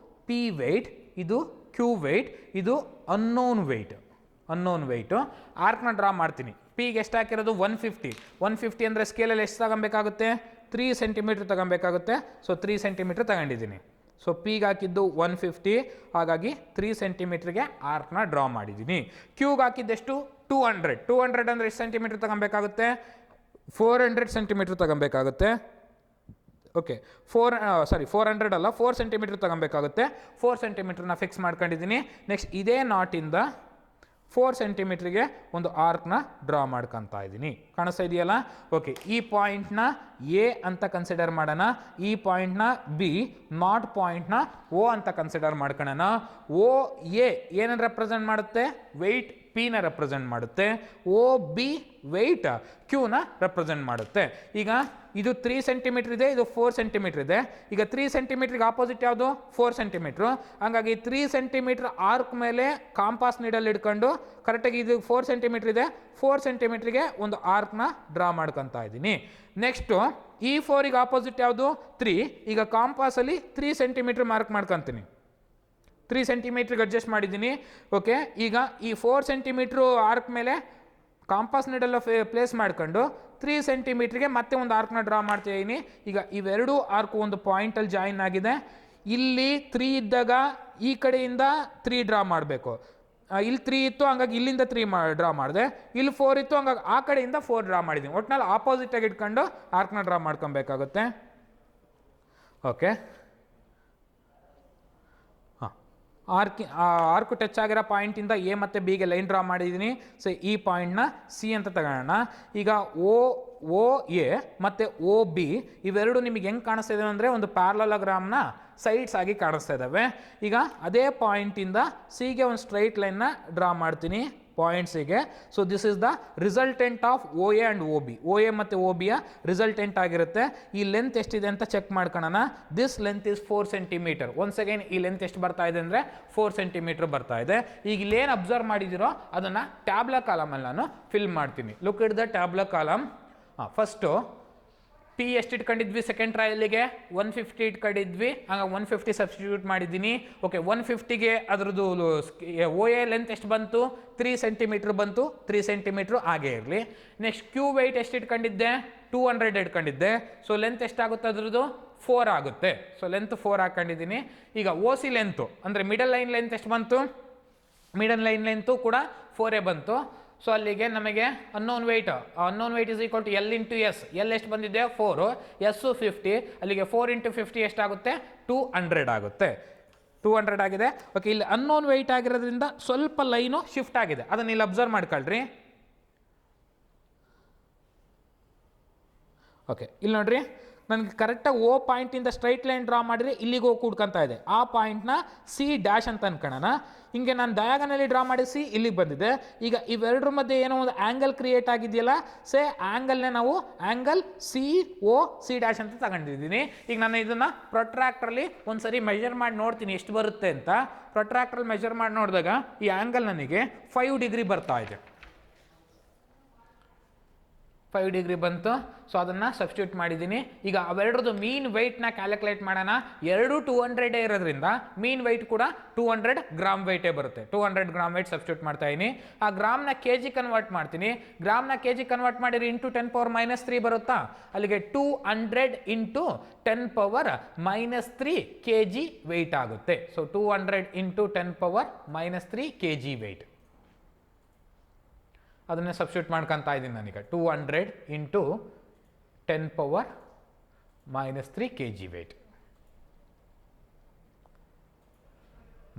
P ವೆಯ್ಟ್, ಇದು Q ವೆಯ್ಟ್, ಇದು ಅನ್ನೋನ್ ವೆಯ್ಟು. ಆರ್ಕ್ನ ಡ್ರಾ ಮಾಡ್ತೀನಿ. Pಗೆ ಎಷ್ಟು ಹಾಕಿರೋದು? 150 ಅಂದರೆ ಸ್ಕೇಲಲ್ಲಿ ಎಷ್ಟು ತಗೊಬೇಕಾಗುತ್ತೆ? 3 ಸೆಂಟಿಮೀಟ್ರ್ ತಗೊಬೇಕಾಗುತ್ತೆ. ಸೊ 3 ಸೆಂಟಿಮೀಟ್ರ್ ತಗೊಂಡಿದ್ದೀನಿ. ಸೊ Pಗೆ ಹಾಕಿದ್ದು 150, ಹಾಗಾಗಿ 3 ಸೆಂಟಿಮೀಟ್ರಿಗೆ ಆರ್ಕ್ನ ಡ್ರಾ ಮಾಡಿದ್ದೀನಿ. Qಗೆ ಹಾಕಿದ್ದೆಷ್ಟು? 200 ಅಂದರೆ ಎಷ್ಟು ಸೆಂಟಿಮೀಟ್ರ್ ತಗೊಬೇಕಾಗುತ್ತೆ? 400 ಸೆಂಟಿಮೀಟ್ರ್ ತಗೊಬೇಕಾಗುತ್ತೆ. ಓಕೆ, 400 ಅಲ್ಲ, 4 ಸೆಂಟಿಮೀಟ್ರ್ ತಗೊಬೇಕಾಗುತ್ತೆ. 4 ಸೆಂಟಿಮೀಟ್ರನ್ನ ಫಿಕ್ಸ್ ಮಾಡ್ಕೊಂಡಿದ್ದೀನಿ. ನೆಕ್ಸ್ಟ್ ಇದೇ ನಾಟಿಂದ 4 ಸೆಂಟಿಮೀಟ್ರಿಗೆ ಒಂದು ಆರ್ಕ್ನ ಡ್ರಾ ಮಾಡ್ಕೊತಾ ಇದ್ದೀನಿ. ಕಾಣಿಸ್ತಾ ಇದೆಯಲ್ಲ? ಓಕೆ, ಈ ಪಾಯಿಂಟ್ನ ಎ ಅಂತ ಕನ್ಸಿಡರ್ ಮಾಡೋಣ, ಈ ಪಾಯಿಂಟ್ನ ಬಿ, ನಾಟ್ ಪಾಯಿಂಟ್ನ ಓ ಅಂತ ಕನ್ಸಿಡರ್ ಮಾಡ್ಕೊಳ್ಳೋಣ. ಓ ಎ ಏನನ್ನು ರೆಪ್ರೆಸೆಂಟ್ ಮಾಡುತ್ತೆ? ವೆಯ್ಟ್ Pನ ರೆಪ್ರೆಸೆಂಟ್ ಮಾಡುತ್ತೆ. ಓ ಬಿ ವೆಯ್ಟ್ Qನ ರೆಪ್ರೆಸೆಂಟ್ ಮಾಡುತ್ತೆ. ಈಗ ಇದು 3 ಸೆಂಟಿಮೀಟ್ರ್ ಇದೆ, ಇದು 4 ಸೆಂಟಿಮೀಟ್ರ್ ಇದೆ. ಈಗ 3 ಸೆಂಟಿಮೀಟ್ರಿಗೆ ಆಪೋಸಿಟ್ ಯಾವುದು? 4 ಸೆಂಟಿಮೀಟ್ರು. ಹಾಗಾಗಿ 3 ಸೆಂಟಿಮೀಟ್ರ್ ಆರ್ಕ್ ಮೇಲೆ ಕಾಂಪಾಸ್ ನೀಡಲ್ ಇಟ್ಕೊಂಡು ಕರೆಕ್ಟಾಗಿ ಇದು 4 ಸೆಂಟಿಮೀಟ್ರ್ ಇದೆ, 4 ಸೆಂಟಿಮೀಟ್ರಿಗೆ ಒಂದು ಆರ್ಕ್ನ ಡ್ರಾ ಮಾಡ್ಕೊತಾ ಇದ್ದೀನಿ. ನೆಕ್ಸ್ಟು ಈ 4ಗೆ ಆಪೋಸಿಟ್ ಯಾವುದು? 3. ಈಗ ಕಾಂಪಾಸಲ್ಲಿ 3 ಸೆಂಟಿಮೀಟ್ರ್ ಮಾರ್ಕ್ ಮಾಡ್ಕೊತೀನಿ. 3 ಸೆಂಟಿಮೀಟ್ರಿಗೆ ಅಡ್ಜಸ್ಟ್ ಮಾಡಿದ್ದೀನಿ. ಓಕೆ, ಈಗ ಈ 4 ಸೆಂಟಿಮೀಟ್ರು ಆರ್ಕ್ ಮೇಲೆ ಕಾಂಪಾಸ್ ನೀಡಲ್ ಪ್ಲೇಸ್ ಮಾಡ್ಕೊಂಡು 3 ಸೆಂಟಿಮೀಟ್ರಿಗೆ ಮತ್ತೆ ಒಂದು ಆರ್ಕ್ನ ಡ್ರಾ ಮಾಡ್ತಿದ್ದೀನಿ. ಈಗ ಇವೆರಡು ಆರ್ಕ್ ಒಂದು ಪಾಯಿಂಟಲ್ಲಿ ಜಾಯಿನ್ ಆಗಿದೆ. ಇಲ್ಲಿ 3 ಇದ್ದಾಗ ಈ ಕಡೆಯಿಂದ 3 ಡ್ರಾ ಮಾಡಬೇಕು. ಇಲ್ಲಿ 3 ಇತ್ತು, ಹಂಗಾಗಿ ಇಲ್ಲಿಂದ 3 ಡ್ರಾ ಮಾಡಿದೆ. ಇಲ್ಲಿ 4 ಇತ್ತು, ಹಂಗಾಗಿ ಆ ಕಡೆಯಿಂದ 4 ಡ್ರಾ ಮಾಡಿದ್ದೀನಿ. ಒಟ್ಟಿನಲ್ಲಿ ಆಪೋಸಿಟಾಗಿ ಇಟ್ಕೊಂಡು ಆರ್ಕ್ನ ಡ್ರಾ ಮಾಡ್ಕೊಬೇಕಾಗುತ್ತೆ. ಓಕೆ, ಆರ್ಕು ಟಚ್ ಆಗಿರೋ ಪಾಯಿಂಟಿಂದ ಎ ಮತ್ತು ಬಿಗೆ ಲೈನ್ ಡ್ರಾ ಮಾಡಿದ್ದೀನಿ. ಸೊ ಈ ಪಾಯಿಂಟ್ನ ಸಿ ಅಂತ ತಗೊಳ್ಳೋಣ. ಈಗ ಓ ಎ ಮತ್ತು ಓ ಬಿ ಇವೆರಡು ನಿಮಗೆ ಹೆಂಗೆ ಕಾಣಿಸ್ತಾ ಇದ್ದಾವೆ ಅಂದರೆ ಒಂದು ಪ್ಯಾರಲೋಗ್ರಾಮ್ನ ಸೈಡ್ಸ್ ಆಗಿ ಕಾಣಿಸ್ತಾ ಇದ್ದಾವೆ. ಈಗ ಅದೇ ಪಾಯಿಂಟಿಂದ ಸಿಗೆ ಒಂದು ಸ್ಟ್ರೈಟ್ ಲೈನ್ನ ಡ್ರಾ ಮಾಡ್ತೀನಿ ಪಾಯಿಂಟ್ಸಿಗೆ. So this is the resultant of O A and O B. O A ಮತ್ತು ಓ ಬಿಯ ರಿಸಲ್ಟೆಂಟ್ ಆಗಿರುತ್ತೆ. ಈ ಲೆಂತ್ ಎಷ್ಟಿದೆ ಅಂತ ಚೆಕ್ ಮಾಡ್ಕೊಳ್ಳೋಣ. This length is 4 centimetre. Once again ಈ ಲೆಂತ್ ಎಷ್ಟು ಬರ್ತಾ ಇದೆ ಅಂದರೆ 4 ಸೆಂಟಿಮೀಟರ್ ಬರ್ತಾ ಇದೆ. ಈಗ ಇಲ್ಲೇನು ಅಬ್ಸರ್ವ್ ಮಾಡಿದಿರೋ ಅದನ್ನು ಟ್ಯಾಬ್ಲಾ ಕಾಲಮಲ್ಲಿ ನಾನು ಫಿಲ್ ಮಾಡ್ತೀನಿ. Look it the tabular column. First P ಎಷ್ಟು ಇಟ್ಕೊಂಡಿದ್ವಿ ಸೆಕೆಂಡ್ ಟ್ರಯಲಿಗೆ? 150 ಇಟ್ಕೊಂಡಿದ್ವಿ. ಹಂಗೆ 150 ಸಬ್ಸ್ಟಿಟ್ಯೂಟ್ ಮಾಡಿದ್ದೀನಿ. ಓಕೆ, 150ಗೆ ಅದರದ್ದು ಓ ಎ ಲೆಂತ್ ಎಷ್ಟು ಬಂತು? 3 ಸೆಂಟಿಮೀಟ್ರ್ ಬಂತು. 3 ಸೆಂಟಿಮೀಟ್ರು ಹಾಗೇ ಇರಲಿ. ನೆಕ್ಸ್ಟ್ Q ವೆಯ್ಟ್ ಎಷ್ಟು ಇಟ್ಕೊಂಡಿದ್ದೆ? 200 ಇಟ್ಕೊಂಡಿದ್ದೆ. ಸೊ ಲೆಂತ್ ಎಷ್ಟಾಗುತ್ತೆ ಅದರದ್ದು? 4 ಆಗುತ್ತೆ. ಸೊ ಲೆಂತ್ 4 ಹಾಕೊಂಡಿದ್ದೀನಿ. ಈಗ ಓ ಸಿ ಲೆಂತು ಅಂದರೆ ಮಿಡಲ್ ಲೈನ್ ಲೆಂತ್ ಎಷ್ಟು ಬಂತು? ಮಿಡಲ್ ಲೈನ್ ಲೆಂತು ಕೂಡ 4 ಬಂತು. ಸೊ ಅಲ್ಲಿಗೆ ನಮಗೆ unknown weight is equal to L into S. L ಎಷ್ಟು ಬಂದಿದೆ? 4, ಎಸ್ಸು 50. ಅಲ್ಲಿಗೆ 4 ಇಂಟು 50 ಎಷ್ಟಾಗುತ್ತೆ? 200 ಆಗುತ್ತೆ. 200 ಆಗಿದೆ. ಓಕೆ, ಇಲ್ಲಿ ಅನ್ನೋನ್ ವೆಯ್ಟ್ ಆಗಿರೋದ್ರಿಂದ ಸ್ವಲ್ಪ ಲೈನು ಶಿಫ್ಟ್ ಆಗಿದೆ, ಅದನ್ನು ಇಲ್ಲಿ ಅಬ್ಸರ್ವ್ ಮಾಡ್ಕೊಳ್ರಿ. ಓಕೆ, ಇಲ್ಲಿ ನೋಡ್ರಿ, ನನಗೆ ಕರೆಕ್ಟಾಗಿ ಓ ಪಾಯಿಂಟಿಂದ ಸ್ಟ್ರೈಟ್ ಲೈನ್ ಡ್ರಾ ಮಾಡಿದರೆ ಇಲ್ಲಿಗೆ ಹೋಗಿ ಕೂಡ್ಕೊಂತ ಇದೆ. ಆ ಪಾಯಿಂಟ್ನ ಸಿ ಡ್ಯಾಶ್ ಅಂತ ಅನ್ಕೊಳ್ಳೋಣ. ಹಿಂಗೆ ನಾನು ಡಯಾಗನಲ್ಲಿ ಡ್ರಾ ಮಾಡಿ ಸಿ ಇಲ್ಲಿಗೆ ಬಂದಿದೆ. ಈಗ ಇವೆರಡರ ಮಧ್ಯೆ ಏನೋ ಒಂದು ಆ್ಯಂಗಲ್ ಕ್ರಿಯೇಟ್ ಆಗಿದೆಯಲ್ಲ, ಸೇ ಆ್ಯಂಗಲ್ನೇ ನಾವು angle C O C dash ಅಂತ ತಗೊಂಡಿದ್ದೀನಿ. ಈಗ ನಾನು ಇದನ್ನು ಪ್ರೊಟ್ರಾಕ್ಟ್ರಲ್ಲಿ ಒಂದು ಸರಿ ಮೆಜರ್ ಮಾಡಿ ನೋಡ್ತೀನಿ ಎಷ್ಟು ಬರುತ್ತೆ ಅಂತ. ಪ್ರೊಟ್ರಾಕ್ಟ್ರಲ್ಲಿ ಮೆಜರ್ ಮಾಡಿ ನೋಡಿದಾಗ ಈ ಆ್ಯಂಗಲ್ ನನಗೆ 5 ಡಿಗ್ರಿ ಬರ್ತಾ ಇದೆ. 5 ಡಿಗ್ರಿ ಬಂತು. ಸೊ ಅದನ್ನು ಸಬ್ಸ್ಟಿಟ್ಯೂಟ್ ಮಾಡಿದ್ದೀನಿ. ಈಗ ಅವೆರಡರದ್ದು ಮೀನ್ ವೆಯ್ಟ್ನ ಕ್ಯಾಲ್ಕುಲೇಟ್ ಮಾಡೋಣ. ಎರಡು 200 ಇರೋದ್ರಿಂದ ಮೀನ್ ವೆಯ್ಟ್ ಕೂಡ 200 ಗ್ರಾಮ್ ವೆಯ್ಟೇ ಬರುತ್ತೆ. 200 ಗ್ರಾಮ್ ವೆಯ್ಟ್ ಸಬ್ಸ್ಟಿಟ್ಯೂಟ್ ಮಾಡ್ತಾ ಇದ್ದೀನಿ. ಆ ಗ್ರಾಮ್ನ ಕೆ ಜಿ ಕನ್ವರ್ಟ್ ಮಾಡ್ತೀನಿ. ಗ್ರಾಮ್ನ ಕೆ ಜಿ ಕನ್ವರ್ಟ್ ಮಾಡಿದ್ರೆ ಇಂಟು 10⁻³ ಬರುತ್ತಾ? ಅಲ್ಲಿಗೆ 200 ಇಂಟು 10⁻³ ಕೆ ಜಿ ವೆಯ್ಟ್ ಆಗುತ್ತೆ. So 200 into 10⁻³ K G weight. ಅದನ್ನೇ ಸಬ್ಸ್ಟಿಟ್ಯೂಟ್ ಮಾಡ್ಕೊತಾ ಇದ್ದೀನಿ ನಾನೀಗ. 200 into 10⁻³ K G weight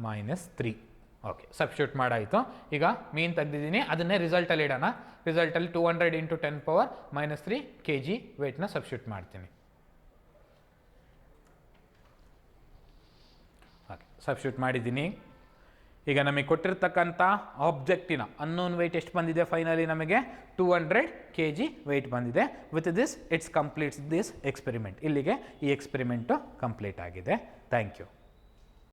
-3. Okay, substitute ಮಾಡಾಯಿತು. ಈಗ ಮೀನ್ ತೆಗೆದಿದ್ದೀನಿ, ಅದನ್ನೇ ರಿಸಲ್ಟಲ್ಲಿ ಇಡೋಣ. ರಿಸಲ್ಟಲ್ಲಿ 200 ಇಂಟು 10⁻³ ಕೆ ಜಿ ವೆಯ್ಟ್ನ ಸಬ್ಸ್ಟಿಟ್ಯೂಟ್ ಮಾಡ್ತೀನಿ. ಓಕೆ, ಸಬ್ಸ್ಟಿಟ್ಯೂಟ್ ಮಾಡಿದ್ದೀನಿ. ಈಗ ನಮಗೆ ಕೊಟ್ಟಿರ್ತಕ್ಕಂಥ ಆಬ್ಜೆಕ್ಟಿನ ಅನ್ನೋನ್ ವೆಯ್ಟ್ ಎಷ್ಟು ಬಂದಿದೆ? ಫೈನಲಿ ನಮಗೆ 200 ಕೆ ಜಿ ವೆಯ್ಟ್ ಬಂದಿದೆ. With this it's completes this experiment. ಇಲ್ಲಿಗೆ ಈ ಎಕ್ಸ್ಪೆರಿಮೆಂಟು ಕಂಪ್ಲೀಟ್ ಆಗಿದೆ. Thank you.